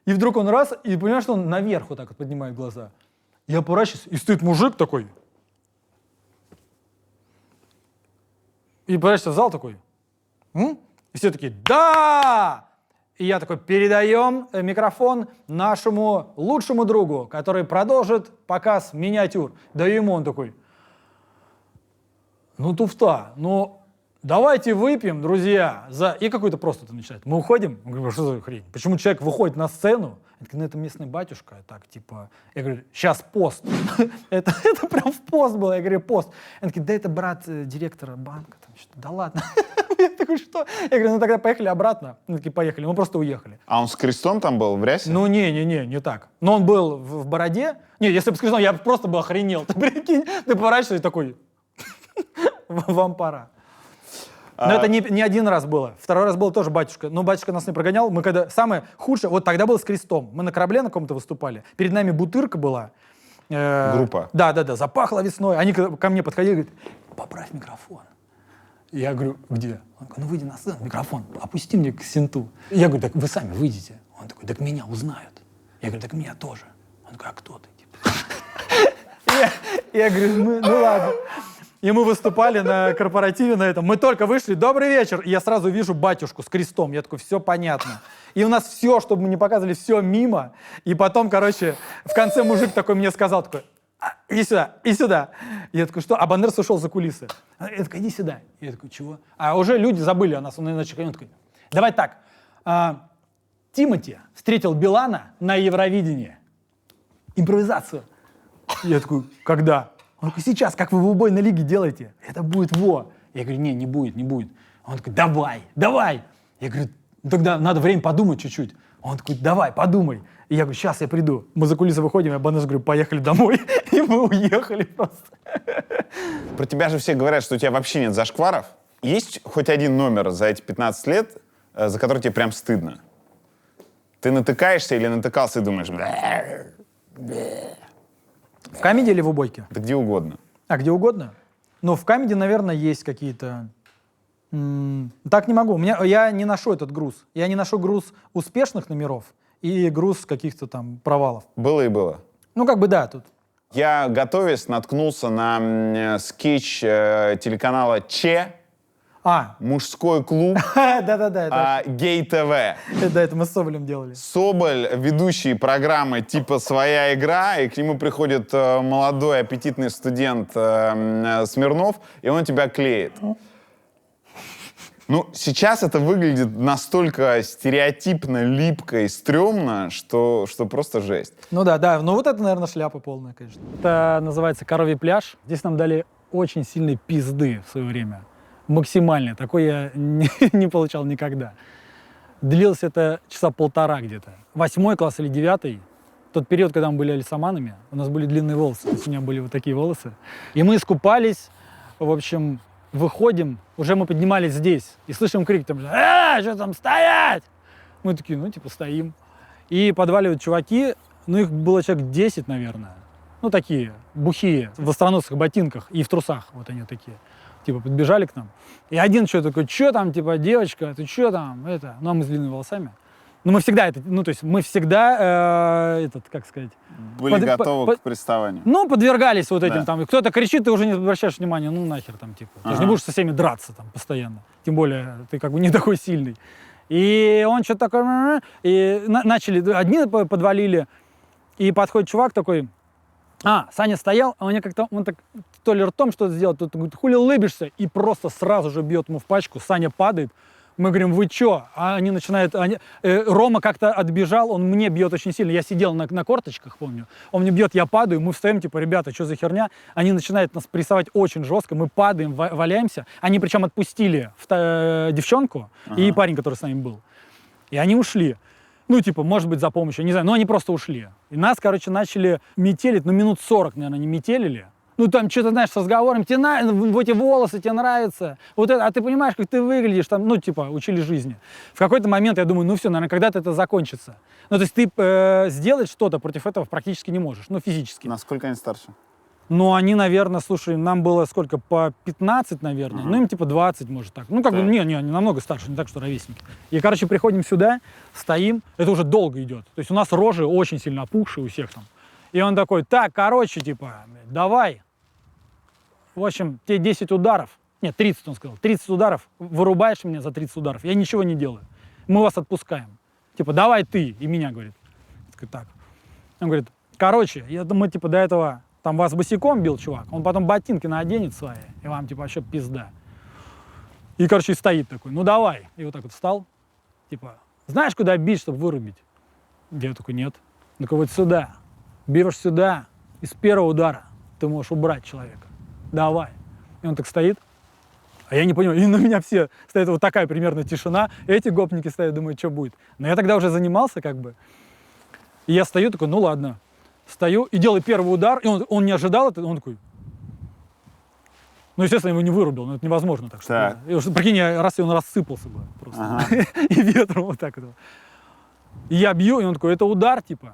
И вдруг он раз, и понимаешь, что он наверх вот так вот поднимает глаза. Я поворачиваюсь, и стоит мужик такой. И поворачивается в зал такой. И все такие, да! И я такой, передаем микрофон нашему лучшему другу, который продолжит показ миниатюр. Даю ему, он такой, ну туфта, ну давайте выпьем, друзья, за... И какой-то просто это начинает. Мы уходим, он говорит, что за хрень? Почему человек выходит на сцену? Я такой, ну это местный батюшка, так, типа... Я говорю, сейчас пост. это прям в пост было, я говорю, пост. Он такой, да это брат директора банка, там что-то, да ладно. Я такой, что? Я говорю, ну тогда поехали обратно. Ну такие, поехали, мы просто уехали. А он с крестом там был, в рясе? Ну не так. Но он был в бороде. Не, если бы с крестом, я просто бы охренел. Ты прикинь, ты поворачиваешься и такой, вам пора. Но это не один раз было. Второй раз был тоже батюшка. Но батюшка нас не прогонял. Мы когда... Самое худшее... Вот тогда было с крестом. Мы на корабле на каком-то выступали. Перед нами бутырка была. Группа. Да. Запахло весной. Они ко мне подходили и говорят, поправь микрофон. Я говорю, где? Он говорит, ну выйди на сцену, микрофон, опусти мне к синту. Я говорю, так вы сами выйдите. Он такой, так меня узнают. Я говорю, так меня тоже. Он такой, а кто ты? Я говорю, ну ладно. И мы выступали на корпоративе на этом. Мы только вышли, добрый вечер. И я сразу вижу батюшку с крестом. Я такой, все понятно. И у нас все, чтобы мы не показывали, все мимо. И потом, короче, в конце мужик такой мне сказал, такой, иди сюда, иди сюда. Я такой, что? А Бандерас ушел за кулисы. Я такой, иди сюда. Я такой, чего? А уже люди забыли о нас. Он иначе такой, давай так. Тимати встретил Билана на Евровидении. Импровизацию. Я такой, когда? Он такой, сейчас, как вы в убойной лиге делаете? Это будет во. Я говорю, не будет. Он такой, давай. Я говорю, ну, тогда надо время подумать чуть-чуть. Он такой, давай, подумай. И я говорю, сейчас я приду. Мы за кулисы выходим, я Бандерасу говорю, поехали домой. И мы уехали просто. Про тебя же все говорят, что у тебя вообще нет зашкваров. Есть хоть один номер за эти 15 лет, за который тебе прям стыдно? Ты натыкаешься или натыкался и думаешь... В камеди или в убойке? Да где угодно. А, где угодно? Но в камеди, наверное, есть какие-то... Так не могу. Я не ношу этот груз. Я не ношу груз успешных номеров и груз каких-то там провалов. Было и было. Ну, как бы да, тут. Я, готовясь, наткнулся на скетч телеканала Че, мужской клуб, Да-да-да. Гей-ТВ. Да, это мы с Соболем делали. Соболь, ведущий программы типа «Своя игра», и к нему приходит молодой аппетитный студент Смирнов, и он тебя клеит. Ну, сейчас это выглядит настолько стереотипно, липко и стрёмно, что просто жесть. Ну да. Ну вот это, наверное, шляпа полная, конечно. Это называется «Коровий пляж». Здесь нам дали очень сильные пизды в свое время. Максимальные. Такой я не получал никогда. Длилось это часа полтора где-то. 8 класс или 9. Тот период, когда мы были алисаманами, у нас были длинные волосы. То есть у меня были вот такие волосы. И мы искупались, в общем... Выходим, уже мы поднимались здесь, и слышим крик там, что там, стоять! Мы такие, ну, типа, стоим. И подваливают чуваки, ну, их было человек 10, наверное. Ну, такие, бухие, в остроносых ботинках и в трусах, вот они такие. Типа, подбежали к нам. И один что такой, что там, типа, девочка, ты что там, это? Ну, а мы с длинными волосами. Ну, мы всегда это, ну, то есть мы всегда, как сказать... Были готовы к приставанию. Ну, подвергались вот этим, Да. там, кто-то кричит, ты уже не обращаешь внимания, ну, нахер там, типа. Ты же не будешь со всеми драться там постоянно. Тем более, ты как бы не такой сильный. И он что-то такой... И начали, одни подвалили, и подходит чувак такой... Саня стоял, а он так то ли ртом что-то сделал, то говорит, хули улыбишься, и просто сразу же бьет ему в пачку, Саня падает. Мы говорим, вы чё? А они начинают... Рома как-то отбежал, он мне бьет очень сильно. Я сидел на корточках, помню. Он мне бьет, я падаю, мы встаем, типа, ребята, что за херня? Они начинают нас прессовать очень жестко, мы падаем, валяемся. Они причем отпустили девчонку и парень, который с нами был. И они ушли. Ну, типа, может быть, за помощью, не знаю, но они просто ушли. И нас, короче, начали метелить, ну, минут 40, наверное, они метелили. ну там что-то, знаешь, с разговором, вот эти волосы тебе нравятся, вот это, а ты понимаешь, как ты выглядишь, там, ну типа, учили жизни. В какой-то момент я думаю, ну все, наверное, когда-то это закончится. Ну то есть ты сделать что-то против этого практически не можешь, ну физически. Насколько они старше? Ну, они, наверное, слушай, нам было сколько, по 15, наверное, ну, им типа 20, может, так. Ну, как бы, не, они намного старше, не так, что ровесники. И, короче, приходим сюда, стоим, это уже долго идет. То есть у нас рожи очень сильно опухшие у всех там. И он такой, так, короче, типа, давай. В общем, тебе 10 ударов, нет, 30, он сказал, 30 ударов, вырубаешь меня за 30 ударов, я ничего не делаю. Мы вас отпускаем. Типа, давай ты, и меня, говорит. Я такой, так. Он говорит, короче, мы, типа, до этого... Там вас босиком бил чувак, он потом ботинки наденет свои, и вам типа вообще пизда. И, короче, стоит такой, ну давай. И вот так вот встал, типа, знаешь, куда бить, чтобы вырубить? Я такой, нет. Он такой, вот сюда. Бьешь сюда, и с первого удара ты можешь убрать человека. Давай. И он так стоит, а я не понимаю, и на меня все стоит вот такая примерно тишина, эти гопники стоят, думают, что будет. Но я тогда уже занимался как бы, и я стою такой, ну ладно. Стою и делаю первый удар, и он не ожидал это, он такой... Ну, естественно, его не вырубил, но это невозможно так. Что, прикинь, он рассыпался бы просто. И ветром вот так вот. И я бью, и он такой, это удар, типа.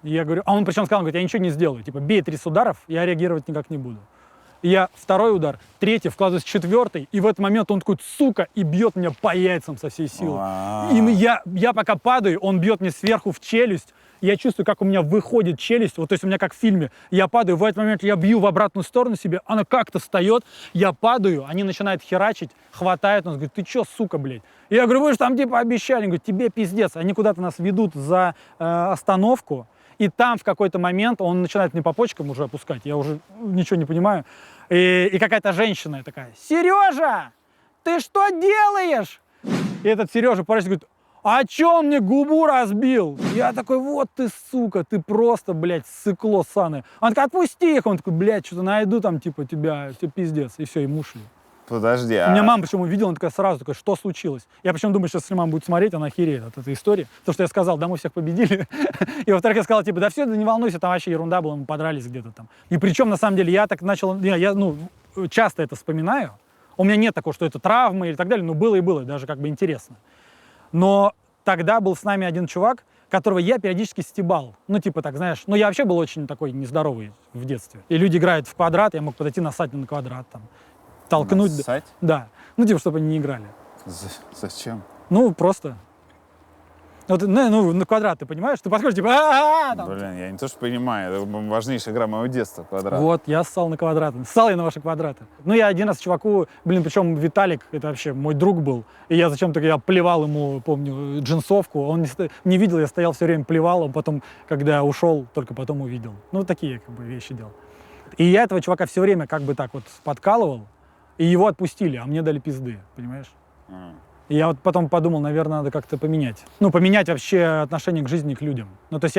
И я говорю, а он причем сказал, он говорит, я ничего не сделаю. Типа, бей 30 ударов, я реагировать никак не буду. И я второй удар, третий, вкладываюсь в четвертый, и в этот момент он такой, сука, и бьет меня по яйцам со всей силы. И я пока падаю, он бьет мне сверху в челюсть. Я чувствую, как у меня выходит челюсть, вот, то есть у меня как в фильме, я падаю, в этот момент я бью в обратную сторону себе, она как-то встает, я падаю, они начинают херачить, хватают, он говорит, ты чё, сука, блядь? И я говорю, вы же там типа обещали, он говорит, тебе пиздец, они куда-то нас ведут за остановку, и там в какой-то момент он начинает мне по почкам уже опускать, я уже ничего не понимаю, и какая-то женщина такая, Сережа, ты что делаешь? И этот Сережа говорит, а чё он мне губу разбил? Я такой, вот ты, сука, ты просто, блядь, сыкло ссаное. Он такой, отпусти их. Он такой, блядь, что-то найду там, типа, тебе пиздец. И все, ему ушли. Подожди, У меня мама причем увидела, она такая сразу, такая, что случилось? Я причем думаю, что если мама будет смотреть, она охереет от этой истории. То, что я сказал, да, мы всех победили. И во-вторых, я сказал, типа, да все, да не волнуйся, там вообще ерунда была, мы подрались где-то там. И причем, на самом деле, я так начал, я часто это вспоминаю. У меня нет такого, что это травма или так далее, но было и было, даже как бы интересно. Но тогда был с нами один чувак, которого я периодически стебал. Ну, типа так, знаешь, ну, я вообще был очень такой нездоровый в детстве. И люди играют в квадрат, я мог подойти насать на квадрат, там, толкнуть. Насать? Да. Ну, типа, чтобы они не играли. Зачем? Ну, просто. Вот, ну, на квадрат, ты понимаешь? Ты подходишь, типа, там. Блин, я не то что понимаю, это важнейшая игра моего детства, квадрат. Вот, я ссал на квадраты. Ссал я на ваши квадраты. Ну, я один раз чуваку, причем Виталик, это вообще мой друг был, и я зачем-то, я плевал ему, помню, джинсовку, он не видел, я стоял все время, плевал, он потом, когда ушел, только потом увидел. Ну, такие, как бы, вещи делал. И я этого чувака все время, как бы, так вот подкалывал, и его отпустили, а мне дали пизды, понимаешь? И я вот потом подумал, наверное, надо как-то поменять. Ну, поменять вообще отношение к жизни, к людям. Ну, то есть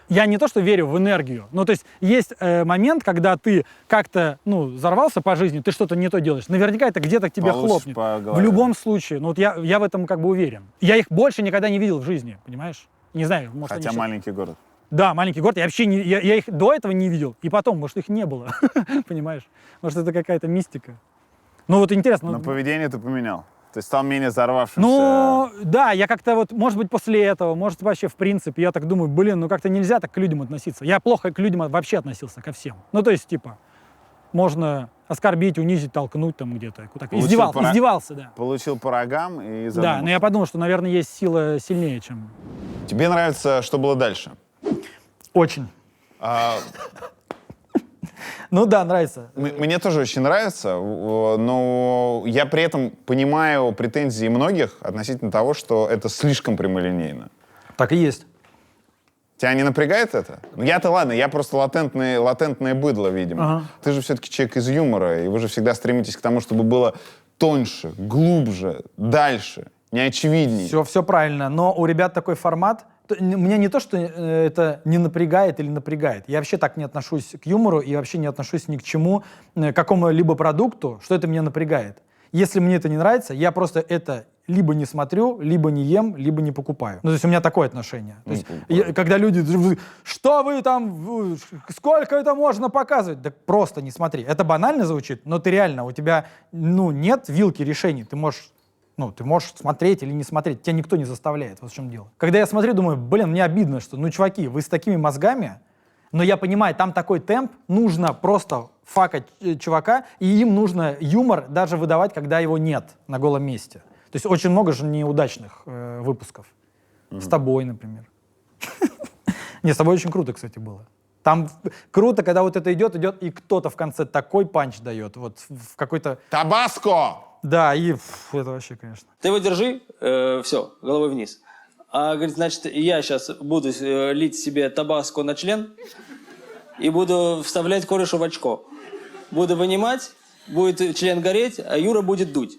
я не то, что верю в энергию, ну, то есть есть момент, когда ты как-то, взорвался по жизни, ты что-то не то делаешь. Наверняка это где-то к тебе хлопнет. В любом случае. Ну, вот я в этом как бы уверен. Я их больше никогда не видел в жизни, понимаешь? Не знаю, может, Хотя маленький город. Да, маленький город. Я вообще я их до этого не видел, и потом, может, их не было. Понимаешь? Может, это какая-то мистика. Ну, вот интересно. Но поведение ты поменял. Ты стал менее взорвавшимся. Ну, да, я как-то вот, может быть, после этого, может, вообще, в принципе, я так думаю, блин, как-то нельзя так к людям относиться. Я плохо к людям вообще относился, ко всем. Ну, то есть, типа, можно оскорбить, унизить, толкнуть там где-то. Издевался, да. Получил по рогам и задумался. Да, но я подумал, что, наверное, есть сила сильнее, чем... Тебе нравится, что было дальше? Очень. Ну да, нравится. Мне тоже очень нравится, но я при этом понимаю претензии многих относительно того, что это слишком прямолинейно. Так и есть. Тебя не напрягает это? Ну я-то ладно, я просто латентное быдло, видимо. Ага. Ты же все-таки человек из юмора, и вы же всегда стремитесь к тому, чтобы было тоньше, глубже, дальше, неочевиднее. Все правильно, но у ребят такой формат. Меня не то, что это не напрягает или напрягает. Я вообще так не отношусь к юмору и вообще не отношусь ни к чему, к какому-либо продукту, что это меня напрягает. Если мне это не нравится, я просто это либо не смотрю, либо не ем, либо не покупаю. Ну, то есть у меня такое отношение. То есть, когда люди, что вы там, сколько это можно показывать? Да просто не смотри. Это банально звучит, но ты реально, у тебя, нет вилки решений. Ты можешь смотреть или не смотреть. Тебя никто не заставляет. Вот в чем дело. Когда я смотрю, думаю, мне обидно, что, чуваки, вы с такими мозгами, но я понимаю, там такой темп, нужно просто факать чувака, и им нужно юмор даже выдавать, когда его нет на голом месте. То есть очень много же неудачных выпусков. С тобой, например. Не, с тобой очень круто, кстати, было. Там круто, когда вот это идет, и кто-то в конце такой панч дает, вот в какой-то... Табаско! Да, и это вообще, конечно. Ты его держи, все, головой вниз. А, говорит, значит, я сейчас буду лить себе табаско на член и буду вставлять корешу в очко. Буду вынимать, будет член гореть, а Юра будет дуть.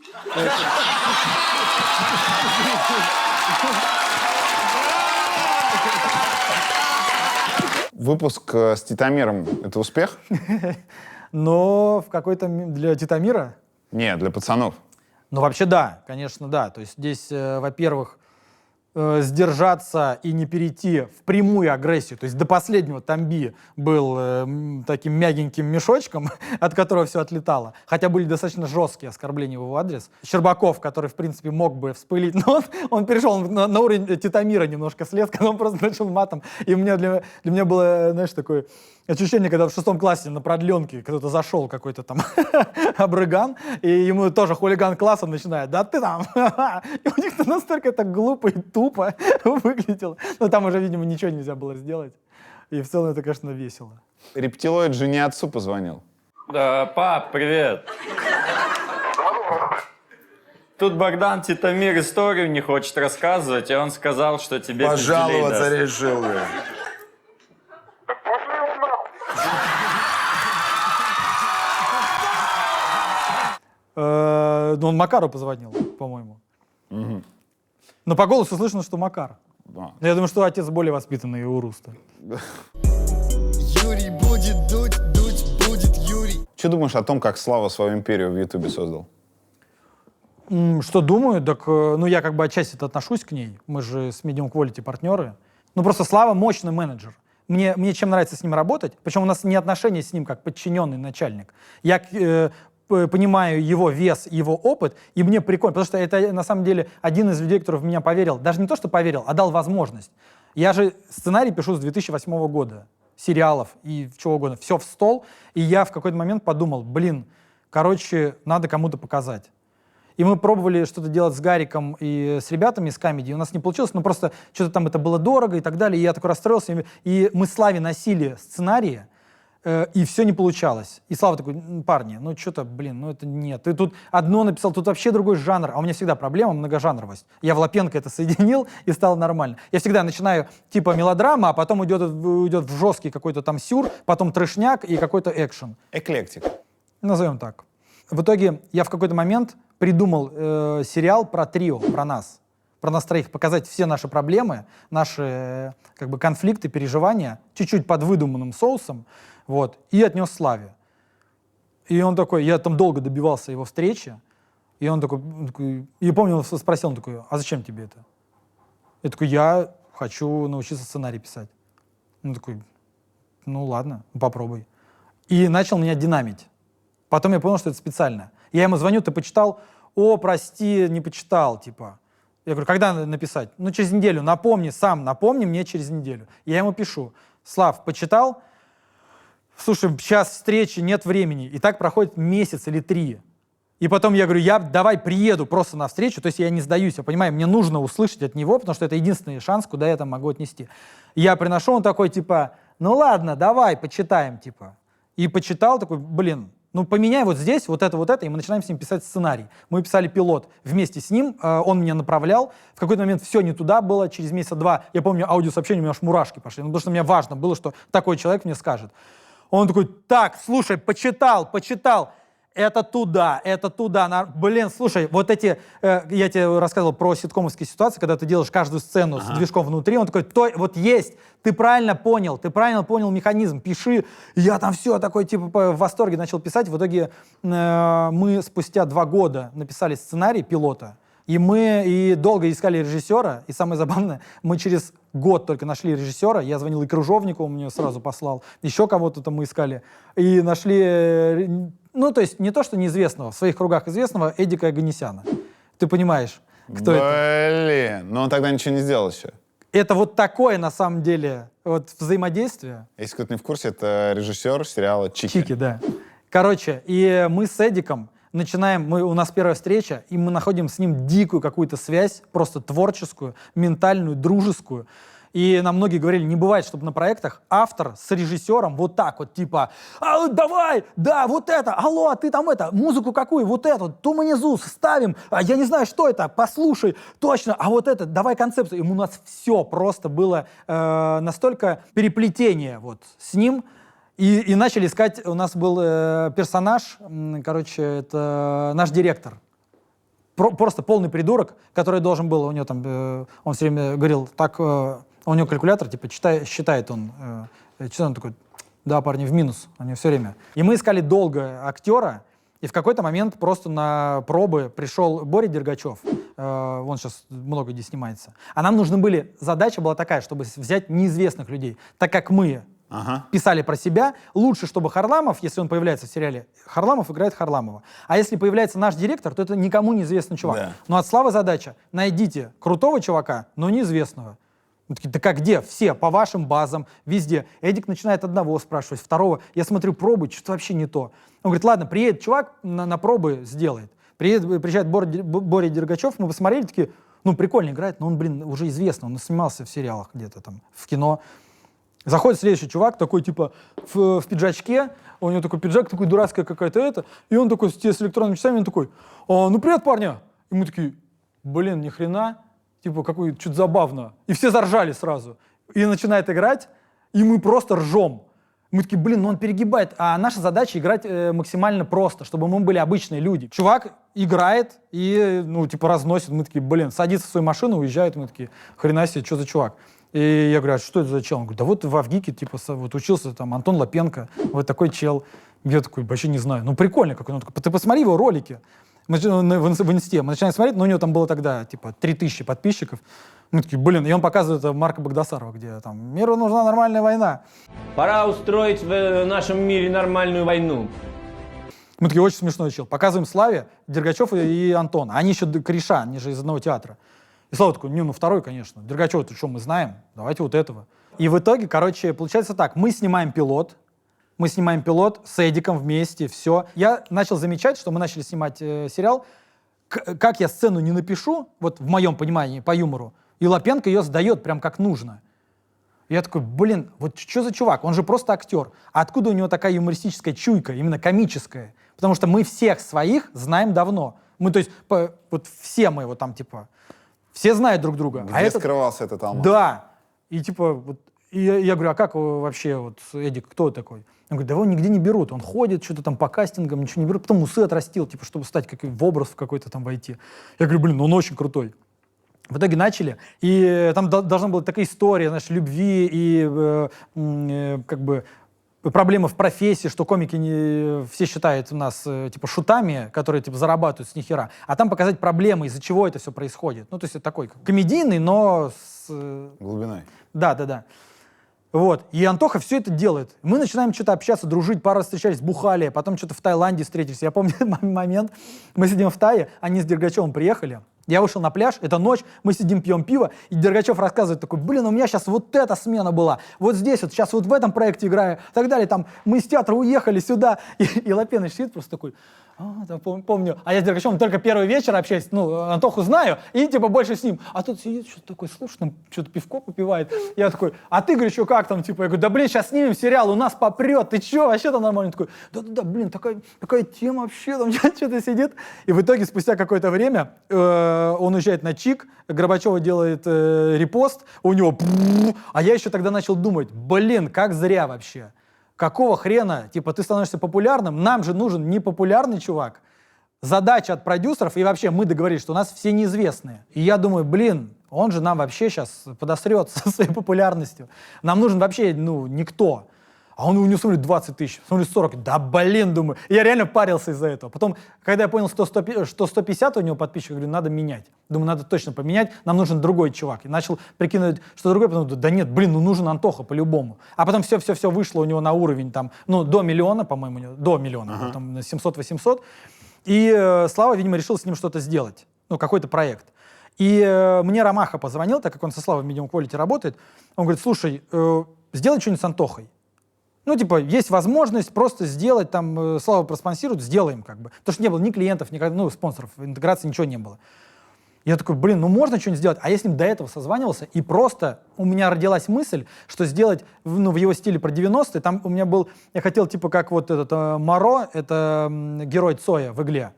Выпуск с Титомиром — это успех? Но в какой-то для Титомира... Нет, для пацанов. Ну, вообще, да, конечно, да. То есть здесь, во-первых, сдержаться и не перейти в прямую агрессию. То есть до последнего Тамби был таким мягеньким мешочком, от которого все отлетало. Хотя были достаточно жесткие оскорбления в его адрес. Щербаков, который, в принципе, мог бы вспылить, но он перешел на уровень Титомира немножко слез, когда он просто начал матом. И для меня было, знаешь, такое ощущение, когда в 6 классе на продленке кто-то зашел, какой-то там обрыган, и ему тоже хулиган класса начинает: да ты там! И у них настолько это глупо и тупо выглядело. Но там уже, видимо, ничего нельзя было сделать. И в целом это, конечно, весело. Рептилоид жене отцу позвонил. Да, пап, привет. Тут Богдан Титомир историю не хочет рассказывать, и он сказал, что тебе Пожаловаться решил я. Он Макару позвонил, по-моему. Но по голосу слышно, что Макар. Да. Я думаю, что отец более воспитанный у Руста. Юрий будет дуть, дуть будет Юрий. Что думаешь о том, как Слава свою империю в Ютубе создал? Что думаю? Так, я как бы отчасти отношусь к ней. Мы же с Medium Quality партнеры. Просто Слава мощный менеджер. Мне чем нравится с ним работать, причем у нас не отношения с ним как подчиненный начальник. Я понимаю его вес, его опыт, и мне прикольно, потому что это на самом деле один из людей, который в меня поверил. Даже не то, что поверил, а дал возможность. Я же сценарий пишу с 2008 года, сериалов и чего угодно. Все в стол, и я в какой-то момент подумал, надо кому-то показать. И мы пробовали что-то делать с Гариком и с ребятами из Comedy, у нас не получилось, просто что-то там это было дорого и так далее, и я такой расстроился, и мы Славе носили сценарии, и все не получалось. И Слава такой: парни, это нет. Ты тут одно написал, тут вообще другой жанр. А у меня всегда проблема многожанровость. Я в Лапенко это соединил, и стало нормально. Я всегда начинаю типа мелодрама, а потом уйдет в жесткий какой-то там сюр, потом трешняк и какой-то экшен. Эклектик. Назовем так. В итоге я в какой-то момент придумал сериал про трио, про нас троих, показать все наши проблемы, наши конфликты, переживания, чуть-чуть под выдуманным соусом, и отнес Славе. И он такой, я там долго добивался его встречи, и он такой, я помню, он спросил, он такой: а зачем тебе это? Я такой: я хочу научиться сценарий писать. Он такой: ладно, попробуй. И начал меня динамить. Потом я понял, что это специально. Я ему звоню: ты почитал? О, прости, не почитал, типа. Я говорю: когда написать? Через неделю. Напомни мне через неделю. Я ему пишу: Слав, почитал? Слушай, сейчас встречи, нет времени. И так проходит месяц или 3. И потом я говорю: давай приеду просто на встречу, то есть я не сдаюсь, я понимаю, мне нужно услышать от него, потому что это единственный шанс, куда я там могу отнести. Я приношу, он такой, типа: ладно, давай, почитаем, типа. И почитал, такой: поменяй вот здесь, вот это, и мы начинаем с ним писать сценарий. Мы писали пилот вместе с ним, он меня направлял. В какой-то момент все не туда было, через месяца 2, я помню, аудиосообщение, у меня аж мурашки пошли, потому что мне важно было, что такой человек мне скажет. Он такой: так, слушай, почитал, это туда, слушай, вот эти, я тебе рассказывал про ситкомовские ситуации, когда ты делаешь каждую сцену с движком внутри, он такой: есть, ты правильно понял механизм, пиши. И я там все такой, типа, в восторге начал писать. В итоге мы спустя 2 года написали сценарий пилота, И мы долго искали режиссера, и самое забавное, мы через год только нашли режиссера, я звонил и Крыжовнику, он мне сразу послал, еще кого-то там мы искали, и нашли, ну, то есть не то, что неизвестного, в своих кругах известного Эдика Оганесяна. Ты понимаешь, кто это? Блин, но он тогда ничего не сделал еще. Это вот такое, на самом деле, вот взаимодействие. Если кто-то не в курсе, это режиссер сериала «Чики». Чики, да. Короче, и мы с Эдиком начинаем, у нас первая встреча, и мы находим с ним дикую какую-то связь, просто творческую, ментальную, дружескую. И нам многие говорили, не бывает, чтобы на проектах автор с режиссером вот так вот, типа, давай, да, вот это, алло, а ты там это, музыку какую, вот эту, туманизус, ставим, я не знаю, что это, послушай, точно, а вот это, давай концепцию. И у нас все просто было настолько переплетение вот с ним, и начали искать, у нас был персонаж, короче, это наш директор. Просто полный придурок, который должен был, у него там, он все время говорил, так, у него калькулятор, типа, считает он такой, да, парни, в минус, у него все время. И мы искали долго актера, и в какой-то момент просто на пробы пришел Боря Дергачев, он сейчас много где снимается. А нам нужны были, задача была такая, чтобы взять неизвестных людей, так как мы писали про себя, лучше, чтобы Харламов, если он появляется в сериале, Харламов играет Харламова. А если появляется наш директор, то это никому неизвестный чувак. Да. Но от Славы задача, найдите крутого чувака, но неизвестного. Мы такие, да как где? Все, по вашим базам, везде. Эдик начинает одного спрашивать, второго. Я смотрю пробы, что-то вообще не то. Он говорит, ладно, приедет чувак, на пробы сделает. Приезжает Боря Дергачев, мы посмотрели, такие, ну прикольно играет, но он, блин, уже известный, он снимался в сериалах где-то там, в кино. Заходит следующий чувак, такой типа в пиджачке, у него такой пиджак, такой дурацкая какая-то это, и он такой с электронными часами, он такой, ну привет, парня. И мы такие, блин, ни хрена, типа какой, что-то забавно. И все заржали сразу. И начинает играть, и мы просто ржем. Мы такие, блин, ну он перегибает. А наша задача играть максимально просто, чтобы мы были обычные люди. Чувак играет и, ну, типа разносит. Мы такие, блин, садится в свою машину, уезжает. Мы такие, хрена себе, что за чувак? И я говорю, а что это за чел? Он говорит, да вот в Авгике, типа, вот учился там Антон Лапенко, вот такой чел. Я такой, вообще не знаю. Ну, прикольно какой. Он такой, ты посмотри его ролики. Мы в инсте. Мы начинаем смотреть, но у него там было тогда, типа, 3000 подписчиков. Мы такие, блин, и он показывает Марка Багдасарова, где там, миру нужна нормальная война. Пора устроить в нашем мире нормальную войну. Мы такие, очень смешной чел. Показываем Славе, Дергачев и Антон. Они еще кореша, они же из одного театра. И Слава такой, ну второй, конечно. Дергачев, это что, мы знаем? Давайте вот этого. И в итоге, короче, получается так. Мы снимаем пилот с Эдиком вместе, все. Я начал замечать, что мы начали снимать сериал. Как я сцену не напишу, вот в моем понимании, по юмору, и Лапенко ее сдает прям как нужно. Я такой, блин, вот что за чувак? Он же просто актер. А откуда у него такая юмористическая чуйка, именно комическая? Потому что мы всех своих знаем давно. Мы, то есть, вот все мы вот там, типа... Все знают друг друга. Где скрывался этот алмаз? Да. И типа, вот, и я говорю, а как вообще, вот, Эдик, кто такой? Он говорит, да его нигде не берут. Он ходит, что-то там по кастингам, ничего не берут. Потом усы отрастил, типа, чтобы стать в образ в какой-то там войти. Я говорю, блин, ну он очень крутой. В итоге начали, и там должна была такая история, знаешь, любви и как бы проблемы в профессии, что комики все считают нас типа шутами, которые типа зарабатывают с нихера, а там показать проблемы, из-за чего это все происходит. Ну, то есть это такой комедийный, но с... глубиной. Да. Вот. И Антоха все это делает. Мы начинаем что-то общаться, дружить, пару раз встречались, бухали, потом что-то в Таиланде встретились. Я помню момент, мы сидим в Тае, они с Дергачевым приехали. Я вышел на пляж, это ночь, мы сидим, пьем пиво, и Дергачев рассказывает такой, блин, у меня сейчас вот эта смена была, вот здесь вот, сейчас вот в этом проекте играю, и так далее, там, мы с театра уехали сюда, и Лапеныч сидит просто такой, там, помню, а я с Дергачевым только первый вечер общаюсь, ну, Антоху знаю, и типа больше с ним, а тут сидит, что-то такой, слушай, там, что-то пивко попивает, я такой, а ты, говоришь, что как там, типа, я говорю, да, блин, сейчас снимем сериал, у нас попрет, ты что, вообще там нормально, такой, да, блин, такая тема вообще, там, что-то сидит, и в итоге, спустя какое-то время, он уезжает на ЧИК, Горбачева делает репост, у него... А я еще тогда начал думать, блин, как зря вообще. Какого хрена? Типа, ты становишься популярным, нам же нужен не популярный чувак. Задача от продюсеров, и вообще мы договорились, что у нас все неизвестные. И я думаю, блин, он же нам вообще сейчас подосрет со своей популярностью. Нам нужен вообще, ну, никто. А он у него, смотри, 20 тысяч, смотри, 40. Да блин, думаю. И я реально парился из-за этого. Потом, когда я понял, что 150 у него подписчиков, говорю, надо менять. Думаю, надо точно поменять, нам нужен другой чувак. И начал прикидывать, что другой, потом, да нет, блин, ну нужен Антоха по-любому. А потом все вышло у него на уровень, там, ну, до миллиона, по-моему, у него, до миллиона, там, 700-800. И Слава, видимо, решил с ним что-то сделать, ну, какой-то проект. И мне Ромаха позвонил, так как он со Славой в Medium Quality работает. Он говорит, слушай, сделай что-нибудь с Антохой. Ну, типа, есть возможность просто сделать, там, Слава проспонсирует, сделаем, как бы. Потому что не было ни клиентов, ни, ну, спонсоров, интеграции, ничего не было. Я такой, блин, ну можно что-нибудь сделать. А я с ним до этого созванивался, и просто у меня родилась мысль, что сделать, ну, в его стиле про 90-е. Там у меня был, я хотел, типа, как вот этот Моро, это герой Цоя в «Игле».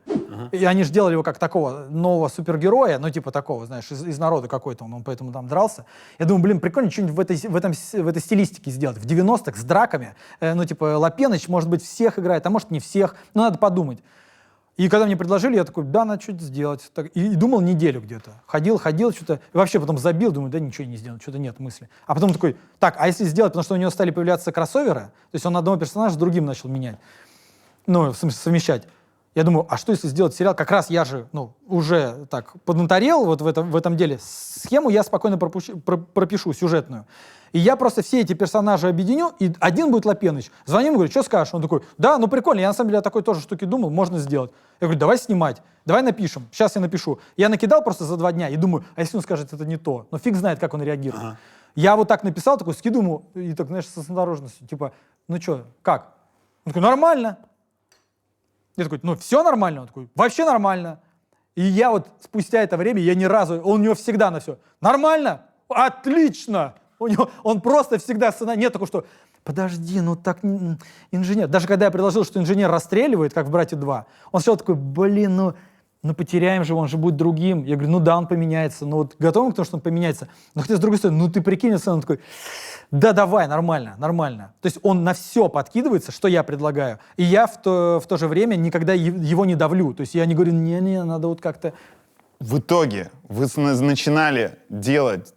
И они же делали его как такого нового супергероя, ну, типа такого, знаешь, из народа какой-то, он поэтому там дрался. Я думаю, блин, прикольно что-нибудь в этой стилистике сделать. В 90-х с драками, ну, типа, Лапеныч, может быть, всех играет, а может, не всех, но надо подумать. И когда мне предложили, я такой, да, надо что-то сделать. Так, и думал неделю где-то. Ходил, что-то. И вообще потом забил, думаю, да ничего не сделал, что-то нет мысли. А потом такой, так, а если сделать, потому что у него стали появляться кроссоверы, то есть он одного персонажа с другим начал менять, ну, в смысле, совмещать. Я думаю, а что если сделать сериал? Как раз я же, ну, уже так поднаторел вот в этом деле. Схему я спокойно пропишу, сюжетную. И я просто все эти персонажи объединю, и один будет Лапеныч. Звоню ему, говорю, что скажешь? Он такой, да, ну прикольно, я на самом деле о такой тоже штуке думал, можно сделать. Я говорю, давай снимать, давай напишем, сейчас я напишу. Я накидал просто за 2 дня и думаю, а если он скажет, это не то? Но фиг знает, как он реагирует. Я вот так написал, такой скидываю ему, и так, знаешь, со осторожностью, типа, ну что, как? Он такой, нормально. Я такой, ну все нормально? Он такой, вообще нормально. И я вот спустя это время, я ни разу, у него всегда на все, нормально? Отлично! Он просто всегда нет такого, что подожди, ну так инженер. Даже когда я предложил, что инженер расстреливает, как в «Братья 2», он сначала такой, блин, ну потеряем же, он же будет другим. Я говорю, ну да, он поменяется. Ну вот готовы к тому, что он поменяется. Но хотя с другой стороны, ну ты прикинь, он такой, да давай, нормально. То есть он на все подкидывается, что я предлагаю. И я в то же время никогда его не давлю. То есть я не говорю, не, надо вот как-то... В итоге вы начинали делать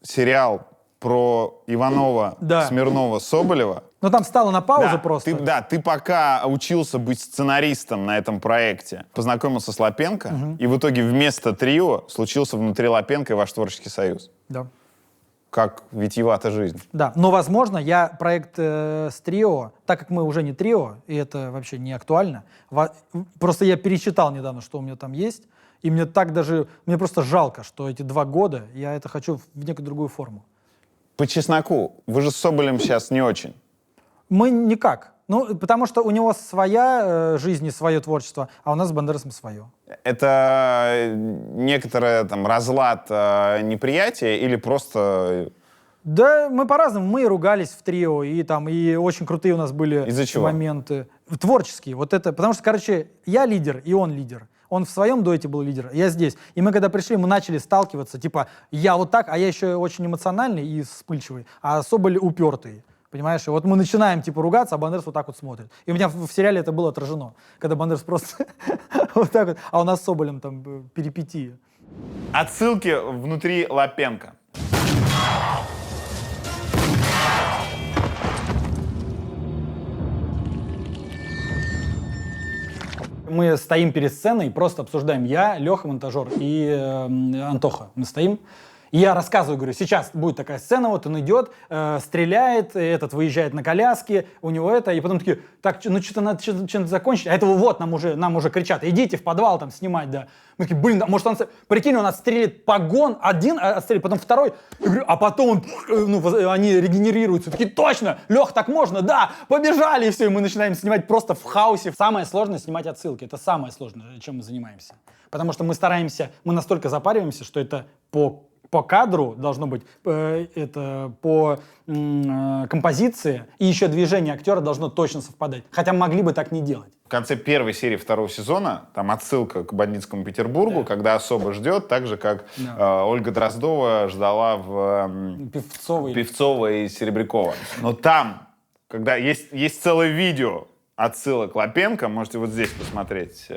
сериал про Иванова, Смирнова, Соболева. Но там стало на паузу просто. Ты пока учился быть сценаристом на этом проекте, познакомился с Лапенко, и в итоге вместо трио случился внутри Лапенко и ваш творческий союз. Да. Как витиевата жизнь. Да, но, возможно, я проект с трио, так как мы уже не трио, и это вообще не актуально, просто я пересчитал недавно, что у меня там есть, и мне просто жалко, что эти 2 года я это хочу в некую другую форму. По чесноку, вы же с Соболем сейчас не очень. Мы никак. Ну, потому что у него своя жизнь и свое творчество, а у нас с Бандерасом свое. Это некоторое там разлад, неприятие или просто... Да, мы по-разному. Мы ругались в трио, и очень крутые у нас были моменты. Творческие. Вот это, потому что, короче, я лидер, и он лидер. Он в своем дуэте был лидер, я здесь. И мы, когда пришли, мы начали сталкиваться, типа, я вот так, а я еще очень эмоциональный и вспыльчивый, а Соболь упертый. Понимаешь? И вот мы начинаем, типа, ругаться, а Бандерас вот так вот смотрит. И у меня в сериале это было отражено, когда Бандерас просто вот так вот, а у нас с Соболем там перипетии. Отсылки внутри Лапенко. Мы стоим перед сценой, просто обсуждаем я, Леха, монтажер, и Антоха. Мы стоим. И я рассказываю, говорю, сейчас будет такая сцена, вот он идет, стреляет, этот выезжает на коляске, у него это, и потом такие, так, ну что-то надо что-то закончить, а этого вот нам уже кричат, идите в подвал там снимать, да. Мы такие, блин, может он, прикинь, он отстрелит погон, один отстрелит, потом второй, я говорю, а потом они регенерируются, такие, точно, Лех, так можно, да, побежали, и все, и мы начинаем снимать просто в хаосе. Самое сложное снимать отсылки, это самое сложное, чем мы занимаемся, потому что мы настолько запариваемся, что это по кадру должно быть, это по композиции, и еще движение актера должно точно совпадать. Хотя могли бы так не делать. В конце первой серии 2-го сезона там отсылка к бандитскому Петербургу, когда особо ждет, так же, как Ольга Дроздова ждала в Певцова и Серебрякова. Но там, когда есть целое видео, отсылок Лапенко, можете вот здесь посмотреть.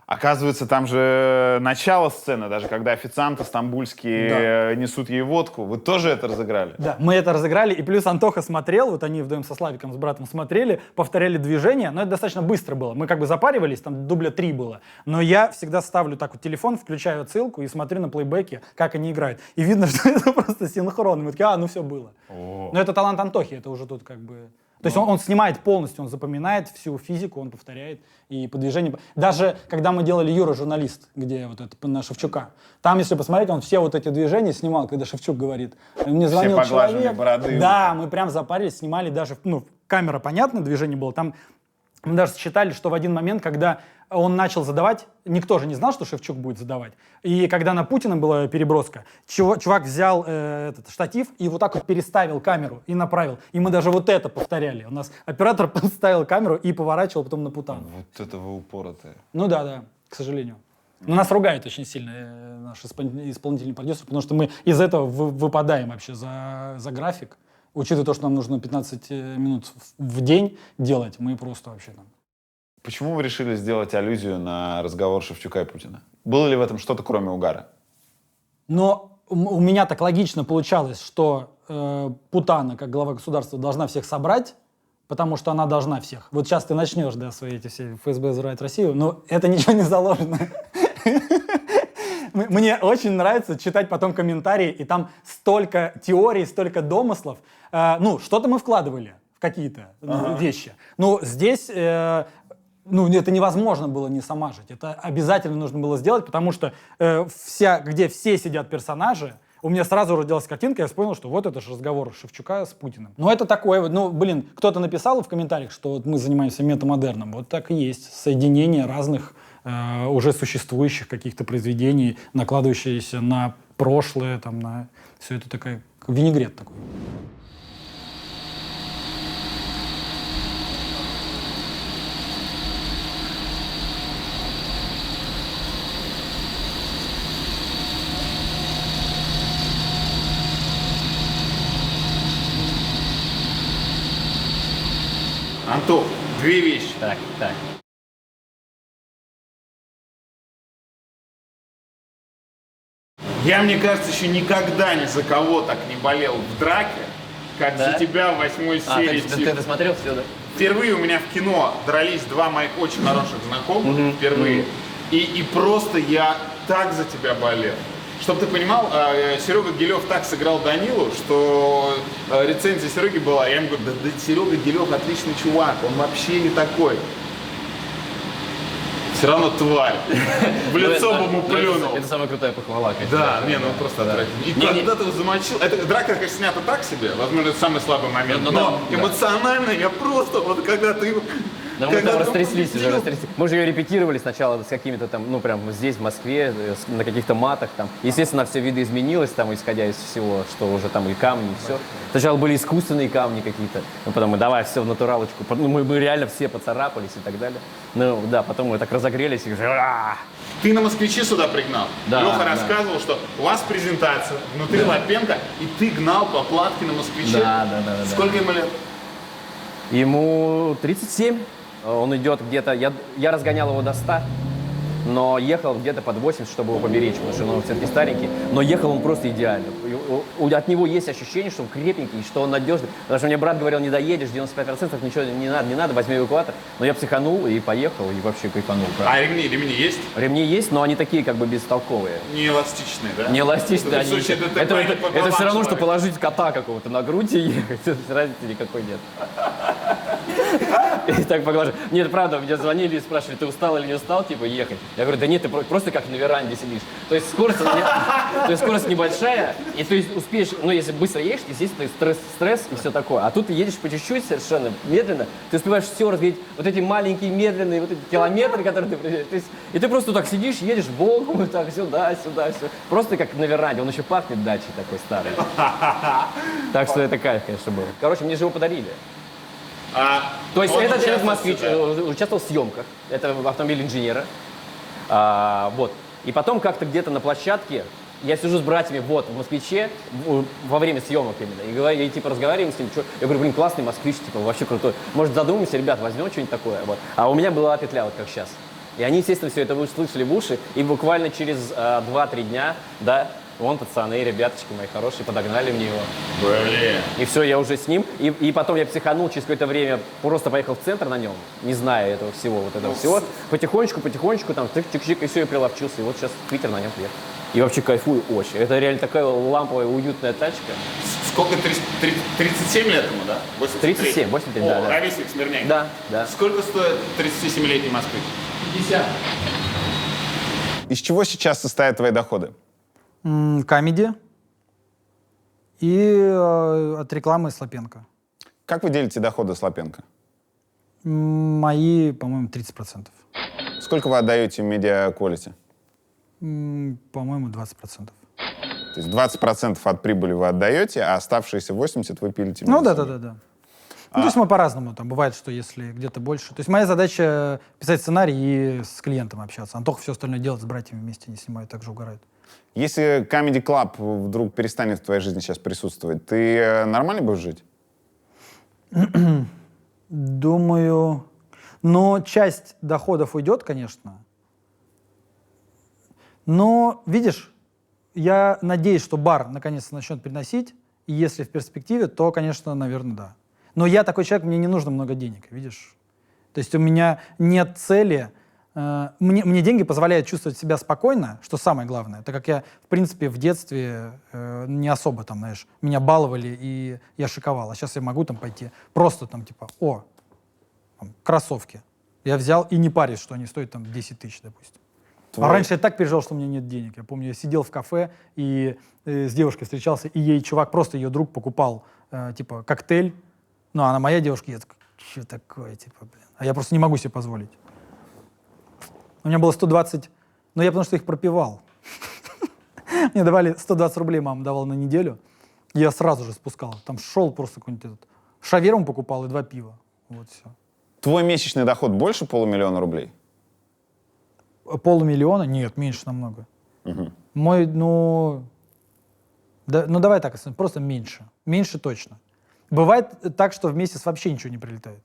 Оказывается, там же начало сцены, даже когда официанты стамбульские несут ей водку. Вы тоже это разыграли? Да, мы это разыграли, и плюс Антоха смотрел, вот они вдвоем со Славиком, с братом смотрели, повторяли движения, но это достаточно быстро было. Мы как бы запаривались, там дубля 3 было, но я всегда ставлю так вот телефон, включаю отсылку и смотрю на плейбеке, как они играют. И видно, что это просто синхронно. Мы такие, ну все было. Но это талант Антохи, это уже тут как бы... То есть он снимает полностью, он запоминает всю физику, он повторяет и по движению. Даже когда мы делали «Юра, журналист», где вот это на Шевчука, там, если посмотреть, он все вот эти движения снимал, когда Шевчук говорит. Мне звонил человек. Бороды. Да, мы прям запарились, снимали даже, камера, понятно, движение было, там мы даже считали, что в один момент, когда он начал задавать, никто же не знал, что Шевчук будет задавать. И когда на Путина была переброска, чувак взял этот штатив и вот так вот переставил камеру и направил. И мы даже вот это повторяли. У нас оператор поставил камеру и поворачивал потом на Путана. Вот это вы упоротые. Ну да, к сожалению. Но нас ругают очень сильно наш исполнительный продюсер, потому что мы из этого выпадаем вообще за график. Учитывая то, что нам нужно 15 минут в день делать, мы просто вообще там... Почему вы решили сделать аллюзию на разговор Шевчука и Путина? Было ли в этом что-то, кроме угара? Но у меня так логично получалось, что Путана, как глава государства, должна всех собрать, потому что она должна всех. Вот сейчас ты начнешь, да, свои эти все ФСБ взрывает Россию, но это ничего не заложено. Мне очень нравится читать потом комментарии, и там столько теорий, столько домыслов. Что-то мы вкладывали в какие-то вещи. Но здесь... это невозможно было не самажить. Это обязательно нужно было сделать, потому что где все сидят персонажи, у меня сразу родилась картинка, я вспомнил, что вот это же разговор Шевчука с Путиным. Это такое, кто-то написал в комментариях, что вот мы занимаемся метамодерном. Вот так и есть. Соединение разных уже существующих каких-то произведений, накладывающиеся на прошлое, там, на все это такой винегрет такой. Антох, две вещи. Так. Я, мне кажется, еще никогда ни за кого так не болел в драке, как за тебя в 8-й серии. Ты досмотрел все, да? Впервые у меня в кино дрались два моих очень хороших знакомых, впервые. И просто я так за тебя болел. Чтобы ты понимал, Серега Гилев так сыграл Данилу, что рецензия Сереги была, я ему говорю, да Серега Гилев отличный чувак, он вообще не такой. Все равно тварь. В лицо бы ему плюнул. Это самая крутая похвала, конечно. Да, просто отвратительно. И когда ты его замочил, это драка, конечно, снята так себе, возможно, это самый слабый момент, но эмоционально я просто, вот когда ты... Да, мы там растряслись уже. Мы же ее репетировали сначала с какими-то там, прям здесь, в Москве, на каких-то матах там. Естественно, все виды изменилось там, исходя из всего, что уже там и камни, и все. Сначала были искусственные камни какие-то, потом мы давай все в натуралочку. Мы реально все поцарапались и так далее. Потом мы так разогрелись и уже... Ты на «Москвиче» сюда пригнал. Да, Леха рассказывал, что у вас презентация, внутри Лапенко, и ты гнал по платке на «Москвиче». Да. Сколько ему лет? Ему 37. Он идет где-то... Я разгонял его до 100, но ехал где-то под 80, чтобы его поберечь, потому что он все-таки старенький. Но ехал он просто идеально. От него есть ощущение, что он крепенький, что он надежный. Потому что мне брат говорил, не доедешь, 95% ничего не надо, возьми эвакуатор. Но я психанул и поехал, и вообще кайфанул. А ремни есть? Ремни есть, но они такие как бы бестолковые. Не эластичные, да? Не эластичные, они. Это все равно, что положить кота какого-то на грудь и ехать. Разницы никакой нет. И так поглаживаю. Нет, правда, мне звонили и спрашивали, ты устал или не устал, типа, ехать? Я говорю, да нет, ты просто как на веранде сидишь. То есть скорость небольшая, и то есть успеешь, если быстро едешь, естественно, стресс и все такое. А тут ты едешь по чуть-чуть совершенно медленно, ты успеваешь все разглядеть, вот эти маленькие медленные, вот эти километры, которые ты... И ты просто так сидишь, едешь Волгу, так сюда, все. Просто как на веранде, он еще пахнет дачей такой старый. Так что это кайф, конечно, был. Короче, мне же его подарили. То есть этот человек москвич участвовал в съемках, это автомобиль инженера. И потом как-то где-то на площадке Я сижу с братьями вот в «Москвиче» во время съемок именно. И, говорю, и типа разговариваем с ним. Я говорю, блин, классный москвич, типа вообще крутой. Может, задумаемся, ребят, возьмем что-нибудь такое. Вот. А у меня была петля, вот как сейчас. И они, естественно, все это слышали в уши. И буквально через 2-3 дня, да, вон пацаны, ребяточки мои хорошие, подогнали мне его. Блин. И все, я уже с ним. И потом я психанул через какое-то время, просто поехал в центр на нем, не зная этого всего, вот этого всего. Потихонечку, там, чик-чик, и все, и приловчился. И вот сейчас в Питер на нем приехал. И вообще кайфую очень. Это реально такая ламповая, уютная тачка. Сколько? 37 лет ему, да? 37, 85, да. Ровесник Смирняк. Да, да. Сколько стоит 37-летний москвич? 50. Из чего сейчас состоят твои доходы? Камеди и от рекламы Слапенко. Как вы делите доходы с Лапенко? Мои, по-моему, 30%. Сколько вы отдаете Media Quality? По-моему, 20%. То есть 20% от прибыли вы отдаете, а оставшиеся 80% вы пилите? Ну да. Ну, то есть мы по-разному. Там бывает, что если где-то больше. То есть моя задача писать сценарий и с клиентом общаться. Антоха все остальное делает, с братьями вместе не снимают, также угорают. Если Comedy Club вдруг перестанет в твоей жизни сейчас присутствовать, ты нормально будешь жить? Думаю, но часть доходов уйдет, конечно. Но, видишь, я надеюсь, что бар наконец-то начнет приносить, и если в перспективе, то, конечно, наверное, да. Но я такой человек, мне не нужно много денег, видишь? То есть у меня нет цели. Мне деньги позволяют чувствовать себя спокойно, что самое главное. Так как я, в принципе, в детстве не особо там, знаешь, меня баловали, и я шиковал. А сейчас я могу там пойти просто там типа, там, кроссовки. Я взял и не парюсь, что они стоят там 10 тысяч, допустим. А раньше я так переживал, что у меня нет денег. Я помню, я сидел в кафе и с девушкой встречался, и ей чувак, просто ее друг покупал типа коктейль. Ну, она моя девушка, я такой, что такое, типа, блин. А я просто не могу себе позволить. У меня было 120, но я потому что их пропивал. Мне давали 120 рублей, мама давала на неделю. И я сразу же спускал. Там шел просто какой-нибудь этот... Шаверму покупал и 2 пива. Вот все. Твой месячный доход больше 500 000 рублей? 500 000? Нет, меньше намного. Мой, давай так, просто меньше. Меньше точно. Бывает так, что в месяц вообще ничего не прилетает.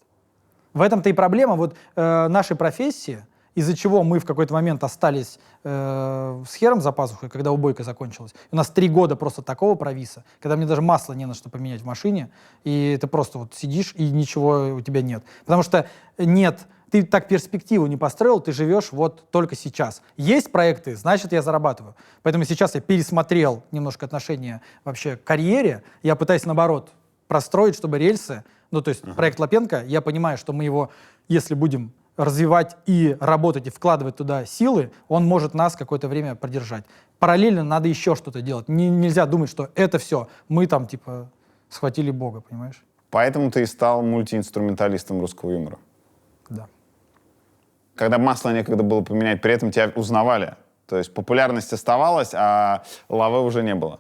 В этом-то и проблема вот нашей профессии, из-за чего мы в какой-то момент остались с хером за пазухой, когда убойка закончилась. У нас 3 года просто такого провиса, когда мне даже масло не на что поменять в машине, и ты просто вот сидишь, и ничего у тебя нет. Потому что ты так перспективу не построил, ты живешь вот только сейчас. Есть проекты, значит, я зарабатываю. Поэтому сейчас я пересмотрел немножко отношение вообще к карьере, я пытаюсь, наоборот, простроить, чтобы рельсы, то есть проект Лапенко, я понимаю, что мы его, если будем развивать и работать, и вкладывать туда силы, он может нас какое-то время продержать. Параллельно надо еще что-то делать. Нельзя думать, что это все, мы там типа схватили Бога, понимаешь? Поэтому ты и стал мультиинструменталистом русского юмора. Да. Когда масло некогда было поменять, при этом тебя узнавали. То есть популярность оставалась, а лавы уже не было.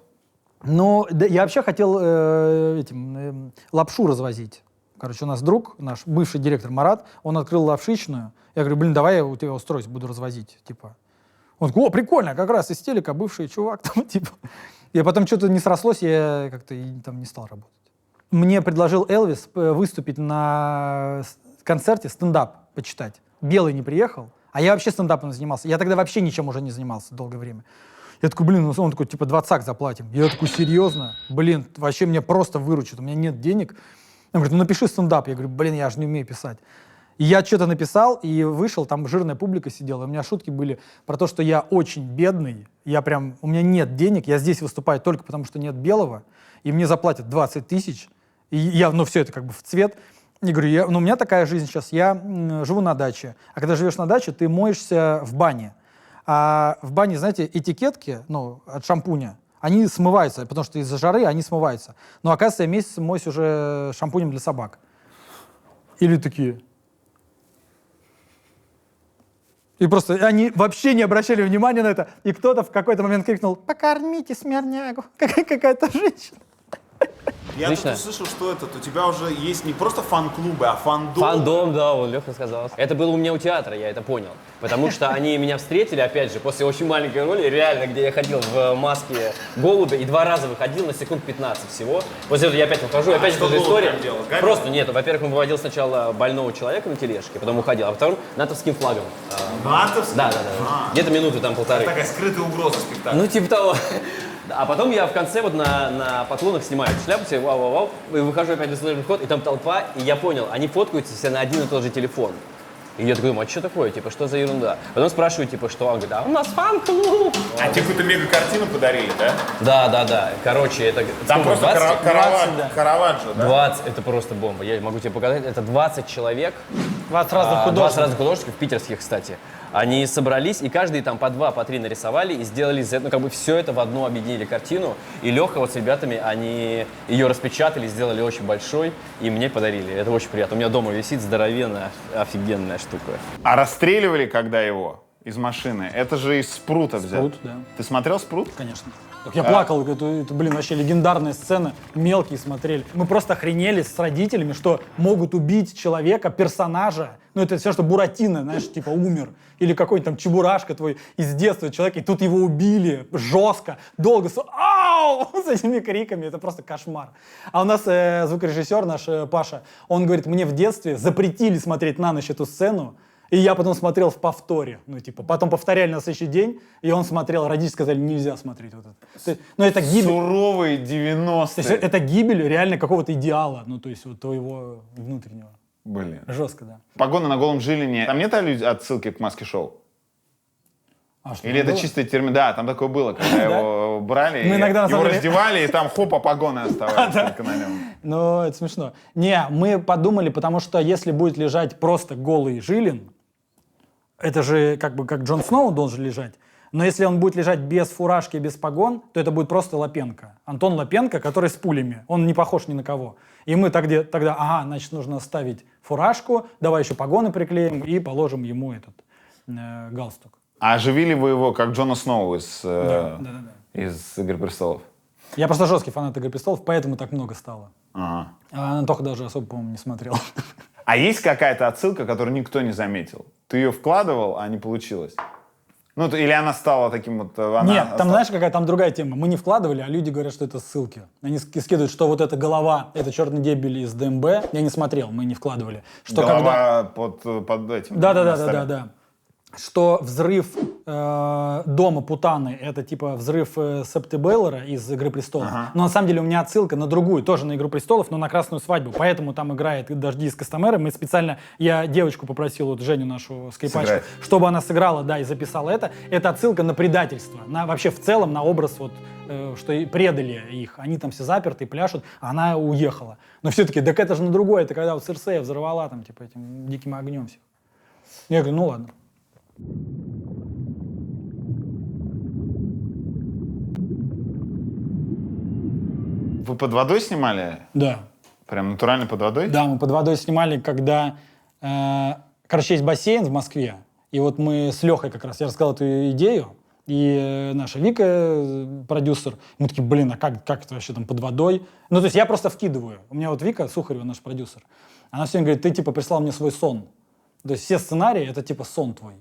Ну, да, я вообще хотел лапшу развозить. Короче, у нас друг, наш бывший директор Марат, он открыл лапшичную. Я говорю, блин, давай я у тебя устроюсь, буду развозить. Типа. Он такой, прикольно, как раз из телека бывший чувак. Там, типа. И потом что-то не срослось, я как-то там не стал работать. Мне предложил Элвис выступить на концерте, стендап почитать. Белый не приехал, а я вообще стендапом занимался. Я тогда вообще ничем уже не занимался долгое время. Я такой, блин, он такой, типа, 20 заплатим. Я такой, серьезно? Блин, вообще меня просто выручит, у меня нет денег. Он говорит, напиши стендап. Я говорю, блин, я же не умею писать. И я что-то написал и вышел, там жирная публика сидела. У меня шутки были про то, что я очень бедный, у меня нет денег, я здесь выступаю только потому, что нет белого, и мне заплатят 20 тысяч, и я, все это как бы в цвет. Я говорю, у меня такая жизнь сейчас, я живу на даче. А когда живешь на даче, ты моешься в бане. А в бане, знаете, этикетки, от шампуня, они смываются, потому что из-за жары они смываются. Но, оказывается, я месяц моюсь уже шампунем для собак. Или такие. И просто они вообще не обращали внимания на это. И кто-то в какой-то момент крикнул, покормите смирнягу. Какая-то женщина. Я тут услышал, что у тебя уже есть не просто фан-клубы, а фандом. Фандом, да, он Леха сказал. Это было у меня у театра, я это понял. Потому что они меня встретили, опять же, после очень маленькой роли, реально, где я ходил в маске голубя, и 2 раза выходил на секунд 15 всего. После этого я опять выхожу, опять же, тоже история. Просто нет, во-первых, он выводил сначала больного человека на тележке, потом уходил, а потом натовским флагом. Натовским? Да. Где-то минуты, там 1,5. Такая скрытая угроза спектакля. Ну, типа того. А потом я в конце вот на поклонах снимаю шляпу, себе вау-вау-вау, и выхожу опять на служебный вход, и там толпа, и я понял, они фоткаются все на один и тот же телефон. И я такой думаю, а что такое, типа, что за ерунда? Потом спрашиваю, типа, что? Он говорит, а у нас фан-клуб. А тебе какую-то мега-картину подарили, да? Да. Короче, это... Там сколько, просто 20? Караваджо, да? 20, это просто бомба. Я могу тебе показать, это 20 человек. 20 разных 20 разных художников, питерских, кстати. Они собрались, и каждый там по 2, по 3 нарисовали, и сделали все это в одну объединили картину. И Леха вот с ребятами, они ее распечатали, сделали очень большой, и мне подарили. Это очень приятно. У меня дома висит здоровенная, офигенная штука. А расстреливали когда его из машины? Это же из «Спрута» взято. «Спрут», да. Ты смотрел «Спрут»? Конечно. Я плакал, это, блин, вообще легендарная сцена, мелкие смотрели. Мы просто охренели с родителями, что могут убить человека, персонажа. Ну, это все, что Буратино, знаешь, типа умер. Или какой-нибудь там Чебурашка твой из детства человек, и тут его убили жестко, долго, ау, с этими криками, это просто кошмар. А у нас звукорежиссер наш Паша, он говорит, мне в детстве запретили смотреть на ночь эту сцену, и я потом смотрел в повторе, ну, типа, потом повторяли на следующий день, и он смотрел, родители сказали, нельзя смотреть вот это. Ну, это гибель. Суровые 90-е. Это гибель реально какого-то идеала, ну, то есть вот твоего внутреннего. Блин. Жестко, да. «Погоны на голом Жилине». Там нет отсылки к «Маски-шоу»? Или это чистый термин? Да, там такое было, когда его брали, его раздевали, и там хопа, погоны оставались только на нем. Ну, это смешно. Не, мы подумали, потому что если будет лежать просто голый Жилин, это же как бы как Джон Сноу должен лежать. Но если он будет лежать без фуражки, без погон, то это будет просто Лапенко. Антон Лапенко, который с пулями. Он не похож ни на кого. И мы тогда, значит, нужно ставить фуражку, давай еще погоны приклеим и положим ему этот галстук. А оживили вы его, как Джона Сноу из «Игры престолов»? Я просто жесткий фанат «Игры престолов», поэтому так много стало. Ага. А Антоха даже особо, по-моему, не смотрел. А есть какая-то отсылка, которую никто не заметил? Ты ее вкладывал, а не получилось? Ну, или она стала таким вот... Нет, там, знаешь, какая там другая тема. Мы не вкладывали, а люди говорят, что это ссылки. Они скидывают, что вот эта голова, это черный дебель из ДМБ. Я не смотрел, мы не вкладывали. Что голова под этим. Да. Что взрыв дома Путаны, это типа взрыв Септы Бейлора из «Игры престолов». Ага. Но на самом деле у меня отсылка на другую, тоже на «Игру престолов», но на «Красную свадьбу». Поэтому там играет «Дожди из Костомеры». Мы специально, я девочку попросил, вот Женю, нашу скрипачку, чтобы она сыграла, да, и записала это. Это отсылка на предательство, на вообще в целом на образ вот, что предали их. Они там все заперты, пляшут, а она уехала. Но все-таки, так это же на другое, это когда вот Церсея взорвала там типа этим диким огнем всех. Я говорю, ну ладно. Вы под водой снимали? Да. Прям натурально под водой? Да, мы под водой снимали, когда... короче, есть бассейн в Москве, и вот мы с Лехой как раз, я рассказал эту идею, и наша Вика, продюсер, мы такие, блин, а как это вообще там под водой? Ну, то есть я просто вкидываю. У меня вот Вика Сухарева, наш продюсер, она все время говорит, ты типа прислал мне свой сон. То есть все сценарии — это типа сон твой.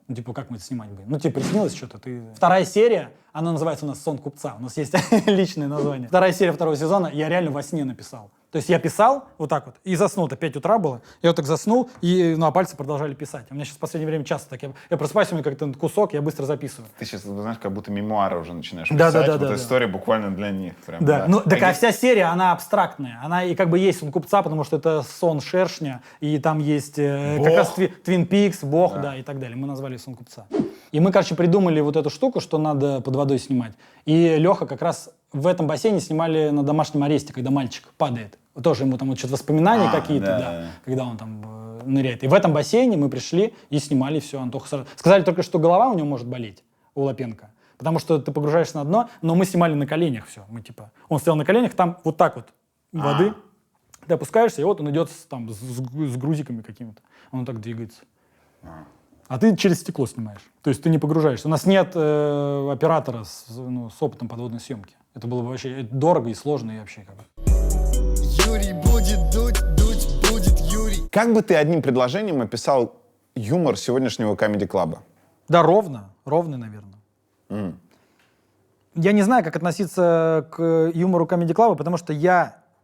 Ну, типа, как мы это снимать будем? Ну, тебе приснилось что-то, ты... Вторая серия, она называется у нас «Сон купца». У нас есть личное название. Вторая серия 2-го сезона я реально во сне написал. То есть я писал вот так вот и заснул. Это 5 утра было. Я вот так заснул, а пальцы продолжали писать. У меня сейчас в последнее время часто так. Я просыпаюсь, у меня как-то кусок, я быстро записываю. Ты сейчас, знаешь, как будто мемуары уже начинаешь писать. Вот история буквально для них. Прям, да. Ну, такая вся серия, она абстрактная. Она и как бы есть «Сон купца», потому что это сон шершня, и там есть как раз Твин Пикс, Бог, да, и так далее. Мы назвали «Сон купца». И мы, короче, придумали вот эту штуку, что надо под водой снимать. И Леха как раз в этом бассейне снимали на домашнем аресте, когда мальчик падает. Тоже ему там вот что-то воспоминания какие-то, да, когда он там ныряет. И в этом бассейне мы пришли и снимали все. Антоха сразу... Сказали только, что голова у него может болеть, у Лапенко. Потому что ты погружаешься на дно, но мы снимали на коленях все. Мы типа... Он стоял на коленях, там вот так вот воды. Ты опускаешься, и вот он идет там с грузиками какими-то. Он так двигается. А ты через стекло снимаешь. То есть ты не погружаешься. У нас нет оператора с опытом подводной съемки. Это было бы вообще дорого и сложно, и вообще как бы. Как бы ты одним предложением описал юмор сегодняшнего комеди-клаба? Да, ровный, наверное. Я не знаю, как относиться к юмору Comedy Club, потому что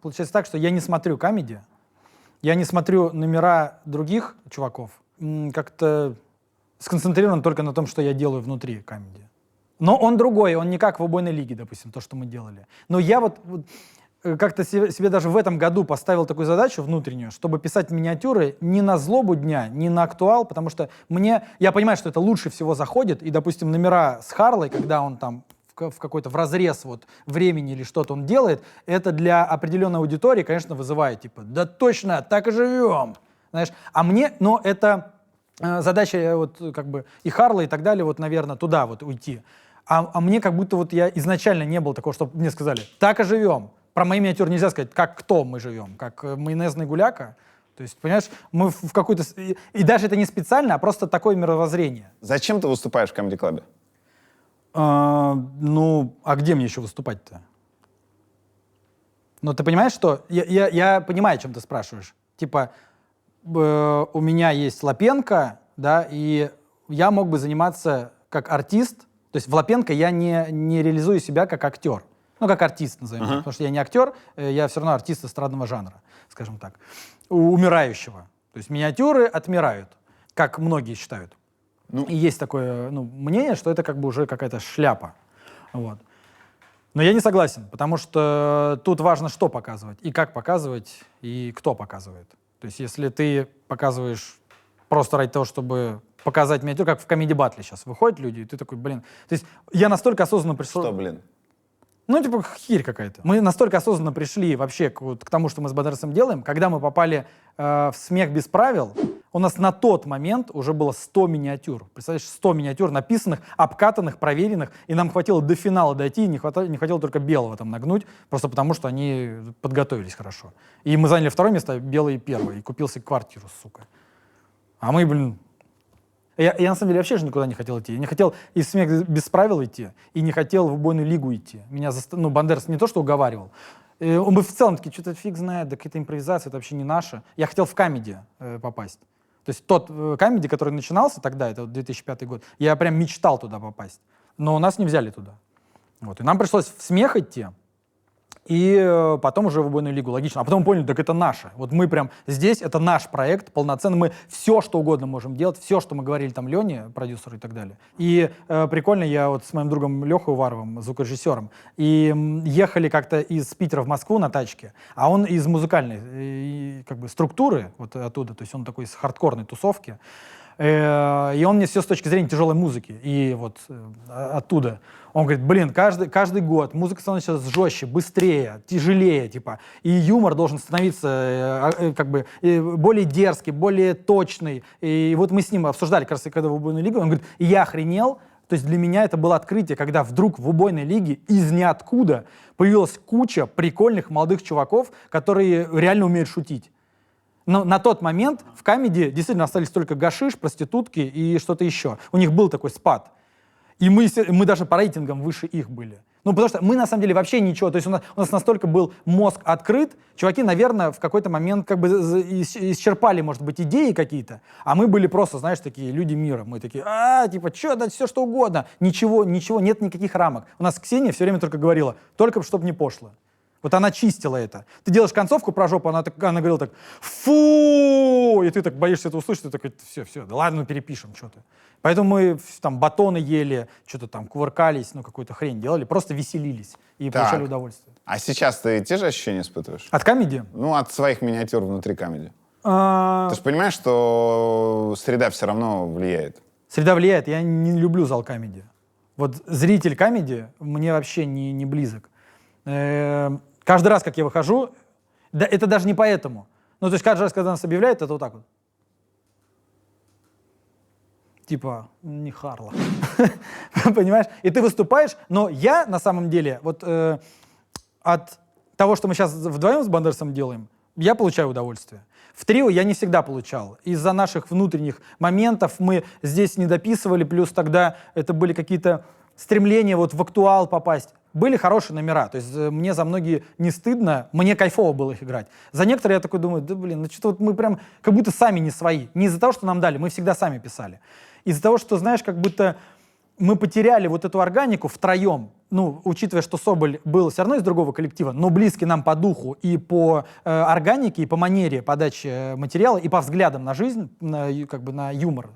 получается так, что я не смотрю комедий, я не смотрю номера других чуваков, как-то сконцентрирован только на том, что я делаю внутри комедии. Но он другой, он не как в «Убойной лиге», допустим, то, что мы делали. Но я вот как-то себе даже в этом году поставил такую задачу внутреннюю, чтобы писать миниатюры не на злобу дня, не на актуал, потому что я понимаю, что это лучше всего заходит, и, допустим, номера с Харлой, когда он там в какой-то вразрез вот времени или что-то он делает, это для определенной аудитории, конечно, вызывает, типа, да точно, так и живем, знаешь. Но это задача вот как бы и Харла, и так далее, вот, наверное, туда вот уйти. А мне как будто вот я изначально не был такого, чтобы мне сказали, так и живем. Про мои миниатюры нельзя сказать, кто мы живем, как майонезный гуляка. То есть, понимаешь, мы в какой-то... И даже это не специально, а просто такое мировоззрение. Зачем ты выступаешь в комеди-клабе? А где мне еще выступать-то? Ну, ты понимаешь, что... Я понимаю, о чем ты спрашиваешь. Типа, у меня есть Лапенко, да, и я мог бы заниматься как артист. То есть в Лапенко я не реализую себя как актер. Ну, как артист, назовем, потому что я не актер, я все равно артист эстрадного жанра, скажем так, умирающего. То есть миниатюры отмирают, как многие считают. И есть такое мнение, что это как бы уже какая-то шляпа. Вот. Но я не согласен, потому что тут важно, что показывать, и как показывать, и кто показывает. То есть если ты показываешь просто ради того, чтобы показать миниатюру, как в комеди-батле сейчас выходят люди, и ты такой, блин. То есть я настолько осознанно пришел... Что, блин? Ну, типа, херь какая-то. Мы настолько осознанно пришли вообще к тому, что мы с Бандерасом делаем, когда мы попали в «Смех без правил», у нас на тот момент уже было 100 миниатюр. Представляешь, 100 миниатюр написанных, обкатанных, проверенных, и нам хватило до финала дойти, не хватило только Белого там нагнуть, просто потому что они подготовились хорошо. И мы заняли второе место, Белый первый, и купил себе квартиру, сука. А мы, блин... Я на самом деле вообще же никуда не хотел идти. Я не хотел и в «Смех без правил» идти, и не хотел в «Убойную лигу» идти. Меня Бандерас не то что уговаривал. Мы в целом такие, что-то фиг знает, да какая-то импровизация, это вообще не наше. Я хотел в комеди попасть. То есть тот комеди, который начинался тогда, это вот 2005 год, я прям мечтал туда попасть. Но нас не взяли туда. Вот. И нам пришлось в «Смех» идти. И потом уже в «Убойную лигу», логично. А потом мы поняли, так это наше. Вот мы прям здесь, это наш проект полноценный. Мы все, что угодно можем делать, все, что мы говорили там Лене, продюсеру и так далее. И прикольно, я вот с моим другом Лехой Уваровым, звукорежиссером, и ехали как-то из Питера в Москву на тачке, а он из музыкальной как бы структуры, вот оттуда, то есть он такой из хардкорной тусовки. И он мне все с точки зрения тяжелой музыки. И вот оттуда. Он говорит, блин, каждый год музыка становится жестче, быстрее, тяжелее, типа. И юмор должен становиться как бы более дерзкий, более точный. И вот мы с ним обсуждали, как раз когда в «Убойной лиге», он говорит, и я охренел. То есть для меня это было открытие, когда вдруг в «Убойной лиге» из ниоткуда появилась куча прикольных молодых чуваков, которые реально умеют шутить. Но на тот момент в комедии действительно остались только гашиш, проститутки и что-то еще. У них был такой спад. И мы даже по рейтингам выше их были. Ну, потому что мы, на самом деле, вообще ничего. То есть у нас настолько был мозг открыт. Чуваки, наверное, в какой-то момент как бы исчерпали, может быть, идеи какие-то. А мы были просто, знаешь, такие люди мира. Мы такие, типа, что, да все что угодно. Ничего, нет никаких рамок. У нас Ксения все время только говорила, только чтобы не пошло. Вот она чистила это. Ты делаешь концовку про жопу, она говорила так, фу! И ты так боишься это услышать, ты такой, все, да ладно, перепишем что-то. Поэтому мы там батоны ели, что-то там кувыркались, какую-то хрень делали, просто веселились и получали удовольствие. А сейчас ты те же ощущения испытываешь? От комедии? Ну, от своих миниатюр внутри комедии. Ты же понимаешь, что среда все равно влияет? Среда влияет. Я не люблю зал комедии. Вот зритель комедии мне вообще не близок. Каждый раз, как я выхожу, да, это даже не поэтому. Ну, то есть каждый раз, когда нас объявляют, это вот так вот. Типа, не Харла. Понимаешь? И ты выступаешь, но я, на самом деле, вот от того, что мы сейчас вдвоем с Бандерасом делаем, я получаю удовольствие. В трио я не всегда получал. Из-за наших внутренних моментов мы здесь не дописывали, плюс тогда это были какие-то стремления вот в актуал попасть. были хорошие номера. То есть мне за многие не стыдно, мне кайфово было их играть. За некоторые я такой думаю, да блин, ну что-то вот мы прям как будто сами не свои. Не из-за того, что нам дали, мы всегда сами писали. Из-за того, что, знаешь, как будто мы потеряли вот эту органику втроем, ну, учитывая, что Соболь был все равно из другого коллектива, но близкий нам по духу и по органике, и по манере подачи материала, и по взглядам на жизнь, как бы на юмор.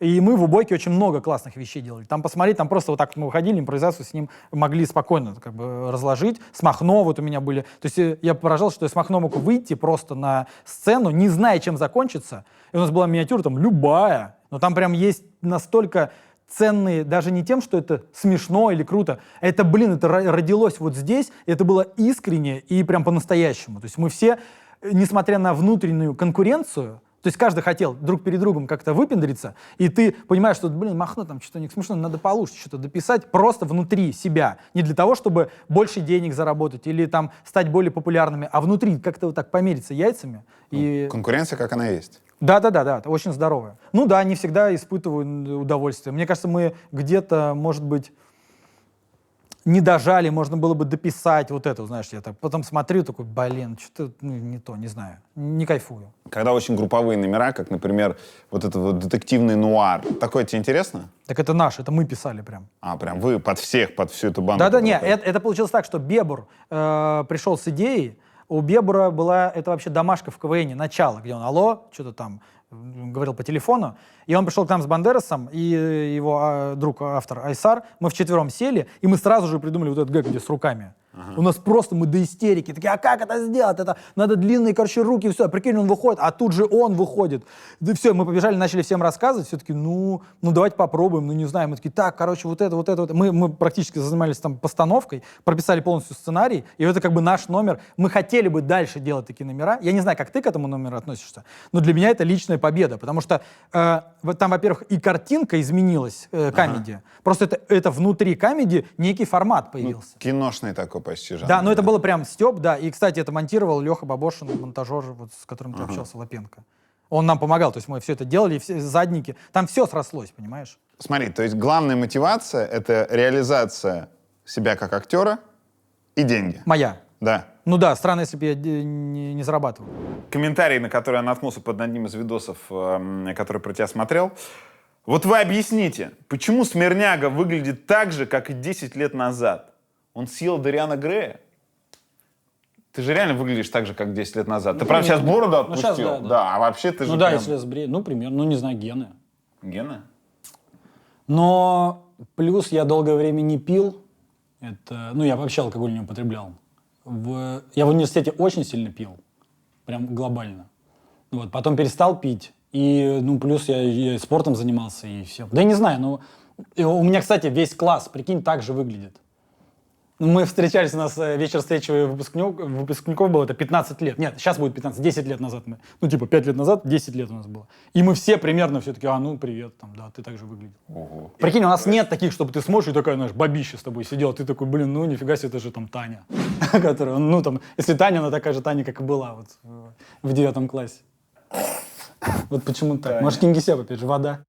И мы в «Убойке» очень много классных вещей делали. Там посмотреть, там просто вот так мы выходили, импровизацию с ним могли спокойно как бы разложить. С Махно вот у меня были... То есть я поражался, что я с Махно мог выйти просто на сцену, не зная, чем закончится. И у нас была миниатюра там любая, но там прям есть настолько ценные, даже не тем, что это смешно или круто, а это, блин, это родилось вот здесь, и это было искренне и прям по-настоящему. То есть мы все, несмотря на внутреннюю конкуренцию, то есть каждый хотел друг перед другом как-то выпендриться, и ты понимаешь, что, блин, Махно там что-то не смешно, надо получше что-то дописать просто внутри себя. Не для того, чтобы больше денег заработать или там стать более популярными, а внутри как-то вот так помериться яйцами. И... Конкуренция, как она есть. Да, очень здоровая. Ну да, не всегда испытываю удовольствие. Мне кажется, мы где-то, может быть, не дожали, можно было бы дописать вот это, знаешь, я так потом смотрю, такой, блин, что-то не то, не знаю, не кайфую. Когда очень групповые номера, как, например, вот это вот детективный нуар, такое тебе интересно? Так это наш, это мы писали прям. А, прям вы под всех, под всю эту банду? Да, нет, это получилось так, что Бебур пришел с идеей, у Бебура была, это вообще домашка в КВН, начало, где он, алло, что-то там говорил по телефону, и он пришел к нам с Бандерасом, и его друг, автор Айсар, мы вчетвером сели, и мы сразу же придумали вот этот гэг, где с руками. У нас просто мы до истерики, такие, а как это сделать? Это надо длинные, короче, руки, все, прикинь, он выходит, а тут же он выходит. Да все, мы побежали, начали всем рассказывать, все-таки, ну давайте попробуем, ну не знаю, мы такие, так, короче, вот это. Мы практически занимались там постановкой, прописали полностью сценарий, и это как бы наш номер. Мы хотели бы дальше делать такие номера. Я не знаю, как ты к этому номеру относишься, но для меня это личная победа, потому что там, во-первых, и картинка изменилась, комедия. Просто это внутри комедии некий формат появился. Ну, киношный такой почти жанр. Да, но это было прям стёб, да. И, кстати, это монтировал Леха Бабошин, монтажер, вот, с которым ты общался, Лапенко. Он нам помогал, то есть мы все это делали, все задники. Там все срослось, понимаешь? Смотри, то есть главная мотивация — это реализация себя как актера и деньги. Моя. Да. Ну да, странно, если бы я не зарабатывал. Комментарий, на который я наткнулся под одним из видосов, который про тебя смотрел. Вот вы объясните, почему Смирняга выглядит так же, как и 10 лет назад? Он съел Дориана Грея? Ты же реально выглядишь так же, как 10 лет назад. Ты, правда, сейчас бороду отпустил? Сейчас, да. А вообще ты же Ну да, прям... если я сбрею, ну, примерно, ну, не знаю, гены. Гены? Но плюс я долгое время не пил. Это, ну, я вообще алкоголь не употреблял. Я в университете очень сильно пил. Прям глобально. Вот, потом перестал пить. И, ну, плюс я спортом занимался и все. Да я не знаю, ну, у меня, кстати, весь класс, прикинь, так же выглядит. Мы встречались, у нас вечер встречи выпускников был, это 15 лет. Нет, сейчас будет 15, 10 лет назад мы. Ну, типа, 5 лет назад, 10 лет у нас было. И мы все примерно все таки, ну, привет, там, да, ты так же выглядел. Ого. Прикинь, у нас нет таких, чтобы ты смотришь, и такая, знаешь, бабища с тобой сидела. Ты такой, блин, ну, нифига себе, это же там Таня. Которая, ну, там, если Таня, она такая же Таня, как и была вот в 9 классе. Вот почему так. Может, Кингисепп, опять же, вода.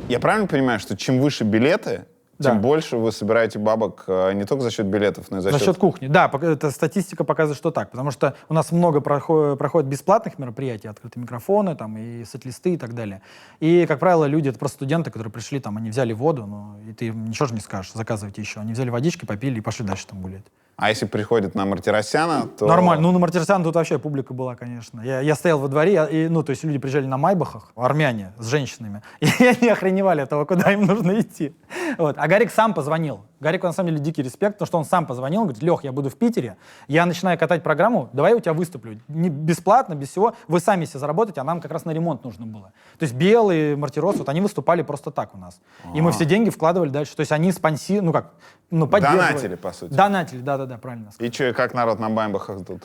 Я правильно понимаю, что чем выше билеты, тем больше вы собираете бабок не только за счет билетов, но и за счет кухни. Да, эта статистика показывает, что так. Потому что у нас много проходит бесплатных мероприятий, открытые микрофоны, там, и сет-листы и так далее. И, как правило, люди, это просто студенты, которые пришли, там, они взяли воду, ну, и ты им ничего же не скажешь, заказывайте еще. Они взяли водички, попили и пошли дальше там гулять. А если приходит на Мартиросяна, то... Нормально. Ну, на Мартиросяна тут вообще публика была, конечно. Я стоял во дворе, ну, то есть люди приезжали на майбахах, армяне, с женщинами, и они охреневали от того, куда им нужно идти. Вот. А Гарик сам позвонил. Гарику, на самом деле, дикий респект, потому что он сам позвонил, он говорит, Лех, я буду в Питере, я начинаю катать программу, давай я у тебя выступлю. Не бесплатно, без всего, вы сами себе заработаете, а нам как раз на ремонт нужно было. То есть Белый, Мартирос, вот они выступали просто так у нас. И мы все деньги вкладывали дальше. То есть они поддерживали. Донатили, по сути. Донатили, да, правильно сказал. И что, как народ на баймбахах тут?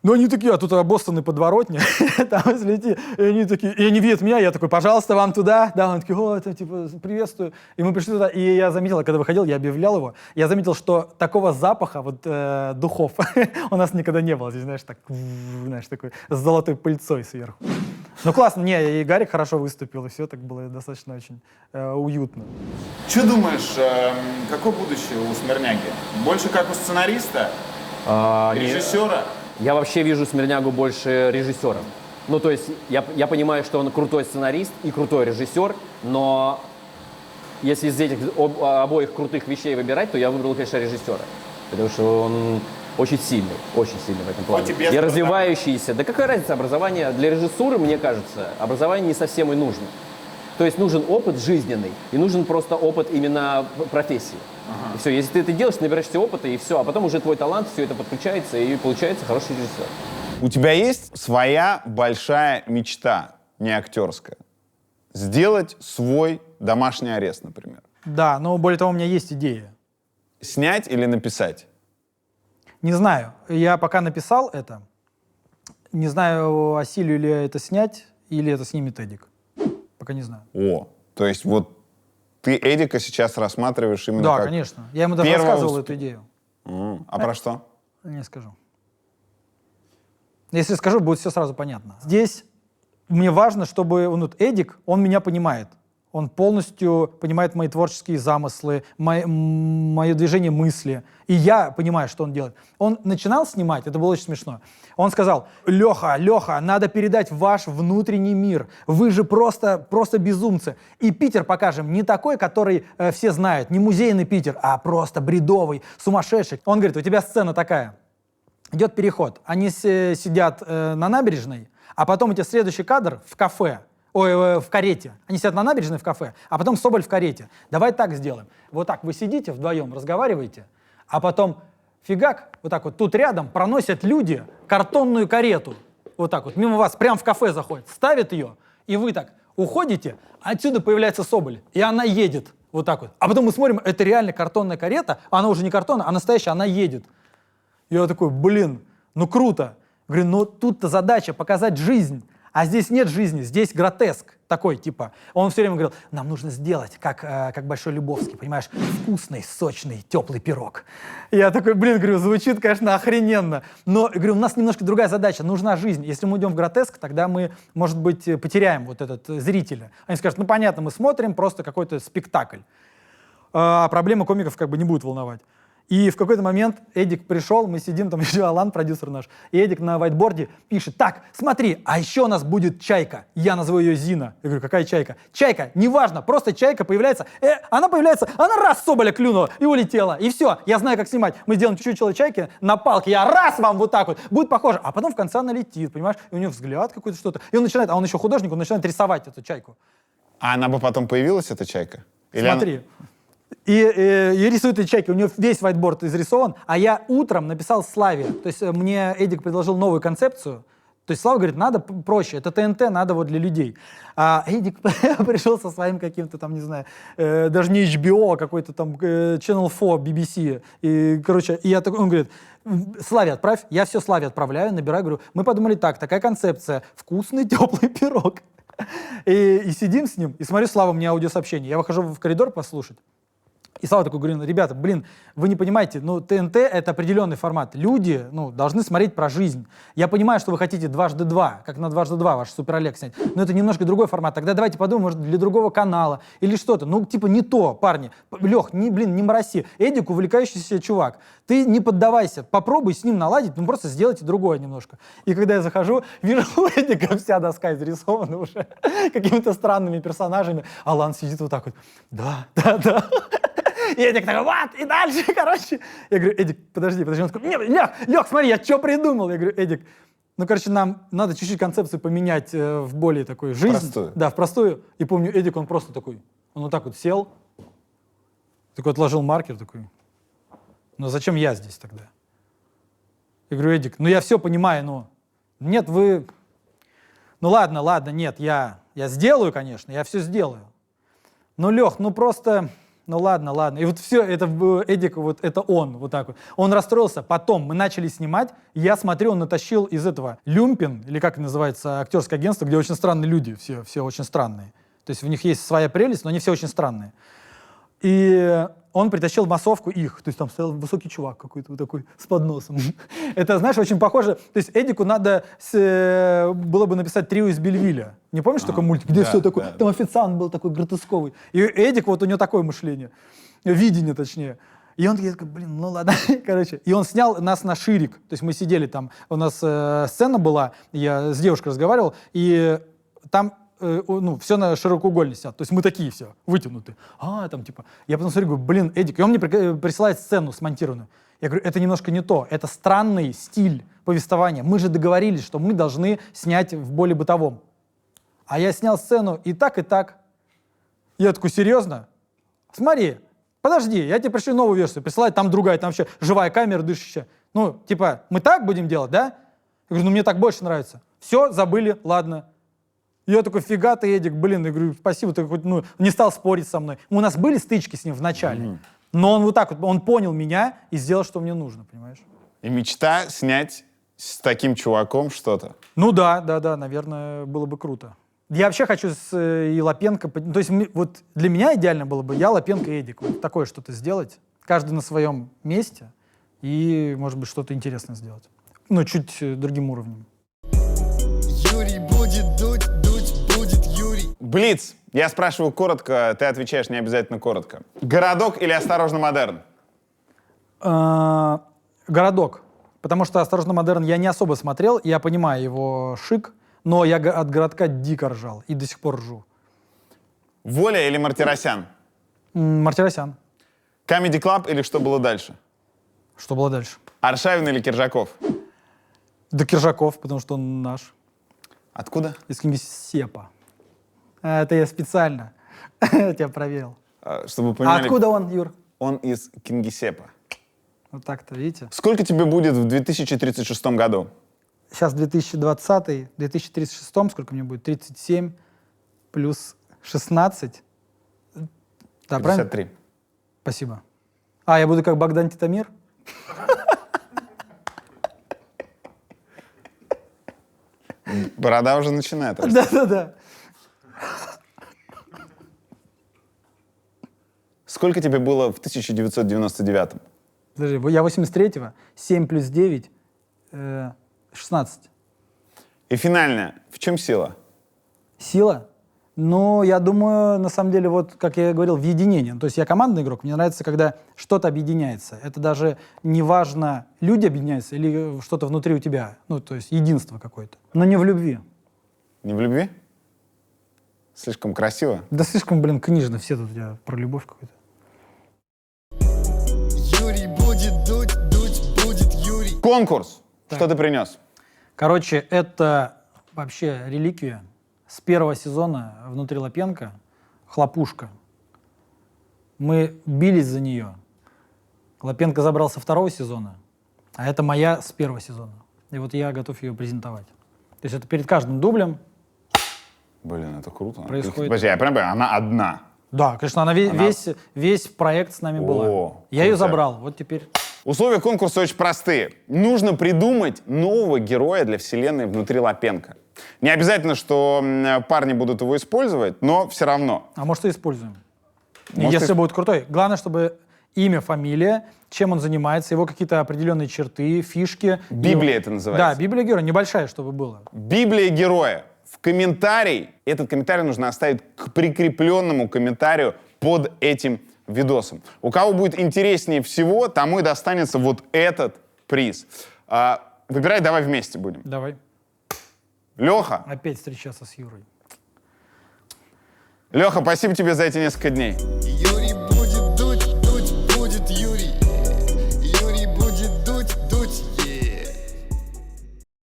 Ну, они такие, а тут обоссаны подворотни, там, если идти, и они такие, и они видят меня, я такой, пожалуйста, вам туда, да, он такой, о, это, типа, приветствую, и мы пришли туда, и я заметил, когда выходил, я объявлял его, я заметил, что такого запаха, вот, духов у нас никогда не было, здесь, знаешь, так, знаешь, такой, с золотой пыльцой сверху, Ну классно, не, и Гарик хорошо выступил, и все так было достаточно очень уютно. Что думаешь, какое будущее у Смирняги? Больше как у сценариста, режиссера? Я вообще вижу Смирнягу больше режиссером. Ну, то есть я понимаю, что он крутой сценарист и крутой режиссер, но если из этих обоих крутых вещей выбирать, то я выбрал, конечно, режиссера. Потому что он очень сильный в этом плане. И развивающийся. Да какая разница образование? Для режиссуры, мне кажется, образование не совсем и нужно. То есть нужен опыт жизненный, и нужен просто опыт именно профессии. И все, если ты это делаешь, ты набираешься опыта, и все. А потом уже твой талант, все это подключается, и получается хороший режиссер. У тебя есть своя большая мечта, не актерская? Сделать свой домашний арест, например. Да, но более того, у меня есть идея. Снять или написать? Не знаю, я пока написал это, не знаю, осилю ли я это снять, или это снимет Эдик. Пока не знаю. О, то есть вот ты Эдика сейчас рассматриваешь именно Да, как... конечно. Я ему даже рассказывал эту идею. А про что? Не скажу. Если скажу, будет все сразу понятно. Здесь мне важно, чтобы вот Эдик, он меня понимает. Он полностью понимает мои творческие замыслы, мое движение мысли. И я понимаю, что он делает. Он начинал снимать, это было очень смешно. Он сказал: Леха, надо передать ваш внутренний мир. Вы же просто безумцы. И Питер покажем не такой, который все знают, не музейный Питер, а просто бредовый, сумасшедший. Он говорит: у тебя сцена такая. Идет переход. Они сидят на набережной, а потом у тебя следующий кадр в кафе. В карете. Они сидят на набережной в кафе, а потом Соболь в карете. Давай так сделаем. Вот так вы сидите вдвоем, разговариваете, а потом фигак, вот так вот тут рядом проносят люди картонную карету. Вот так вот, мимо вас, прям в кафе заходят, ставят ее, и вы так уходите, а отсюда появляется Соболь, и она едет. Вот так вот. А потом мы смотрим, это реально картонная карета, она уже не картонная, а настоящая, она едет. И я такой: ну круто. Говорю, ну тут-то задача показать жизнь. А здесь нет жизни, здесь гротеск такой, типа. Он все время говорил: нам нужно сделать, как Большой Любовский, понимаешь, вкусный, сочный, теплый пирог. И я такой: говорю, звучит, конечно, охрененно. Но, говорю, у нас немножко другая задача, нужна жизнь. Если мы идем в гротеск, тогда мы, может быть, потеряем вот этот зрителя. Они скажут: ну понятно, мы смотрим просто какой-то спектакль. А проблема комиков как бы не будет волновать. И в какой-то момент Эдик пришел, мы сидим, там еще Алан, продюсер наш, и Эдик на вайтборде пишет: так, смотри, а еще у нас будет чайка. Я назову ее Зина. Я говорю: какая чайка? Чайка, неважно, просто чайка появляется. Она раз Соболя клюнула и улетела. И все, я знаю, как снимать. Мы сделаем чуть-чуть чайки на палке, я раз вам вот так вот, будет похоже. А потом в конце она летит, понимаешь? И у нее взгляд какой-то, что-то. И он начинает, а он еще художник, он начинает рисовать эту чайку. А она бы потом появилась, эта чайка? Или смотри. И рисует эти чайки, у него весь вайтборд изрисован, а я утром написал Славе. То есть мне Эдик предложил новую концепцию. То есть Слава говорит: надо проще, это ТНТ, надо вот для людей. А Эдик пришел со своим каким-то там, не знаю, даже не HBO, а какой-то там Channel 4, BBC. И, короче, и я такой, он говорит: Славе отправь, я все Славе отправляю, набираю, говорю: мы подумали так, такая концепция, вкусный теплый пирог. И сидим с ним, и смотрю, Слава мне аудиосообщение. Я выхожу в коридор послушать. И Слава такой говорит: ребята, вы не понимаете, ТНТ — это определенный формат. Люди, должны смотреть про жизнь. Я понимаю, что вы хотите 2x2, как на 2x2 ваш Супер Олег снять, но это немножко другой формат. Тогда давайте подумаем, может, для другого канала или что-то. Не то, парни. Лех, не мороси. Эдик — увлекающийся чувак. Ты не поддавайся, попробуй с ним наладить, просто сделайте другое немножко. И когда я захожу, вижу, у Эдика вся доска изрисована уже какими-то странными персонажами. Алан сидит вот так вот: да. И Эдик такой: вот, и дальше, короче. Я говорю: Эдик, подожди. Он такой: нет, Лех, смотри, я что придумал? Я говорю: Эдик, нам надо чуть-чуть концепцию поменять в более такой жизнь. Простую. Да, в простую. И помню, Эдик, он просто такой, он вот так вот сел, такой отложил маркер, такой: ну зачем я здесь тогда? Я говорю: Эдик, я все понимаю, но... Нет, вы... Ну ладно, нет, я сделаю, конечно, я все сделаю. Ну, Лех, просто... Ну ладно. И вот все, это Эдик, вот это он, вот так вот. Он расстроился. Потом мы начали снимать, я смотрю, он натащил из этого Люмпин, или как называется, актерское агентство, где очень странные люди, все очень странные. То есть в них есть своя прелесть, но они все очень странные. И он притащил массовку их. То есть там стоял высокий чувак какой-то вот такой с подносом. Это, знаешь, очень похоже. То есть Эдику надо было бы написать «Трио из Бельвилля». Не помнишь такой мультик, где все такое? Там официант был такой гротесковый. И Эдик, вот у него такое мышление. Видение, точнее. И он такой, блин, ну ладно, короче. И он снял нас на ширик. То есть мы сидели там, у нас сцена была, я с девушкой разговаривал, и там все на широкоугольник снято. То есть мы такие все, вытянуты. Там типа... Я потом смотрю, говорю, блин, Эдик. И он мне присылает сцену смонтированную. Я говорю, это немножко не то. Это странный стиль повествования. Мы же договорились, что мы должны снять в более бытовом. А я снял сцену и так, и так. Я такой, серьезно? Смотри, подожди, я тебе пришлю новую версию. Присылать, там другая, там вообще живая камера, дышащая. Ну, типа, мы так будем делать, да? Я говорю, ну мне так больше нравится. Все, забыли, ладно. Я такой, фига ты, Эдик, блин. Я говорю, спасибо, ты хоть, не стал спорить со мной. У нас были стычки с ним в начале. Но он вот так вот, он понял меня и сделал, что мне нужно, понимаешь? И мечта снять с таким чуваком что-то. Ну да, наверное, было бы круто. Я вообще хочу и Лапенко... То есть вот для меня идеально было бы я, Лапенко и Эдик. Вот такое что-то сделать. Каждый на своем месте. И, может быть, что-то интересное сделать. Чуть другим уровнем. Юрий будет дуть будет Юрий. Блиц. Я спрашиваю коротко, ты отвечаешь не обязательно коротко. Городок или «Осторожно, модерн»? Городок. Потому что «Осторожно, модерн» я не особо смотрел. Я понимаю его шик. Но я от городка дико ржал и до сих пор ржу. Воля или Мартиросян? Мартиросян. Comedy Club или «Что было дальше»? Что было дальше? Аршавин или Киржаков? Да Киржаков, потому что он наш. Откуда? Из Кингисеппа. Это я специально тебя проверил. Чтобы вы понимали, откуда он, Юр? Он из Кингисеппа. Вот так-то, видите? Сколько тебе будет в 2036 году? Сейчас 2020, 2036, сколько мне будет? 37 плюс 16. Да, 53. правильно? Спасибо. Я буду как Богдан Титамир? Борода уже начинает. Да. Сколько тебе было в 1999-м? Подожди, я 83-го, 7 плюс 9, 16. И финальное. В чем сила? Сила? Я думаю, на самом деле, вот, как я говорил, в единении. То есть я командный игрок, мне нравится, когда что-то объединяется. Это даже не важно, люди объединяются или что-то внутри у тебя. То есть единство какое-то. Но не в любви. Не в любви? Слишком красиво? Да слишком, книжно. Все тут у тебя про любовь какую-то. Юрий будет дуть будет Юрий. Конкурс. Так. Что ты принес? Короче, это вообще реликвия. С первого сезона «Внутри Лапенко» хлопушка. Мы бились за нее. Лапенко забрал со второго сезона, а это моя с первого сезона. И вот я готов ее презентовать. То есть это перед каждым дублем. Блин, это круто. Происходит. Подожди, я понимаю, она одна. Да, конечно, она весь проект с нами была. Я ее забрал, вот теперь... Условия конкурса очень простые. Нужно придумать нового героя для вселенной «Внутри Лапенко». Не обязательно, что парни будут его использовать, но все равно. А может, и используем. Если будет крутой. Главное, чтобы имя, фамилия, чем он занимается, его какие-то определенные черты, фишки. Библия это называется. Да, Библия героя, небольшая, чтобы было. Библия героя. В комментарий, этот комментарий нужно оставить к прикрепленному комментарию под этим видосом. У кого будет интереснее всего, тому и достанется вот этот приз. Выбирай, давай вместе будем. Давай. Леха. Опять встречаться с Юрой. Леха, спасибо тебе за эти несколько дней. Юрий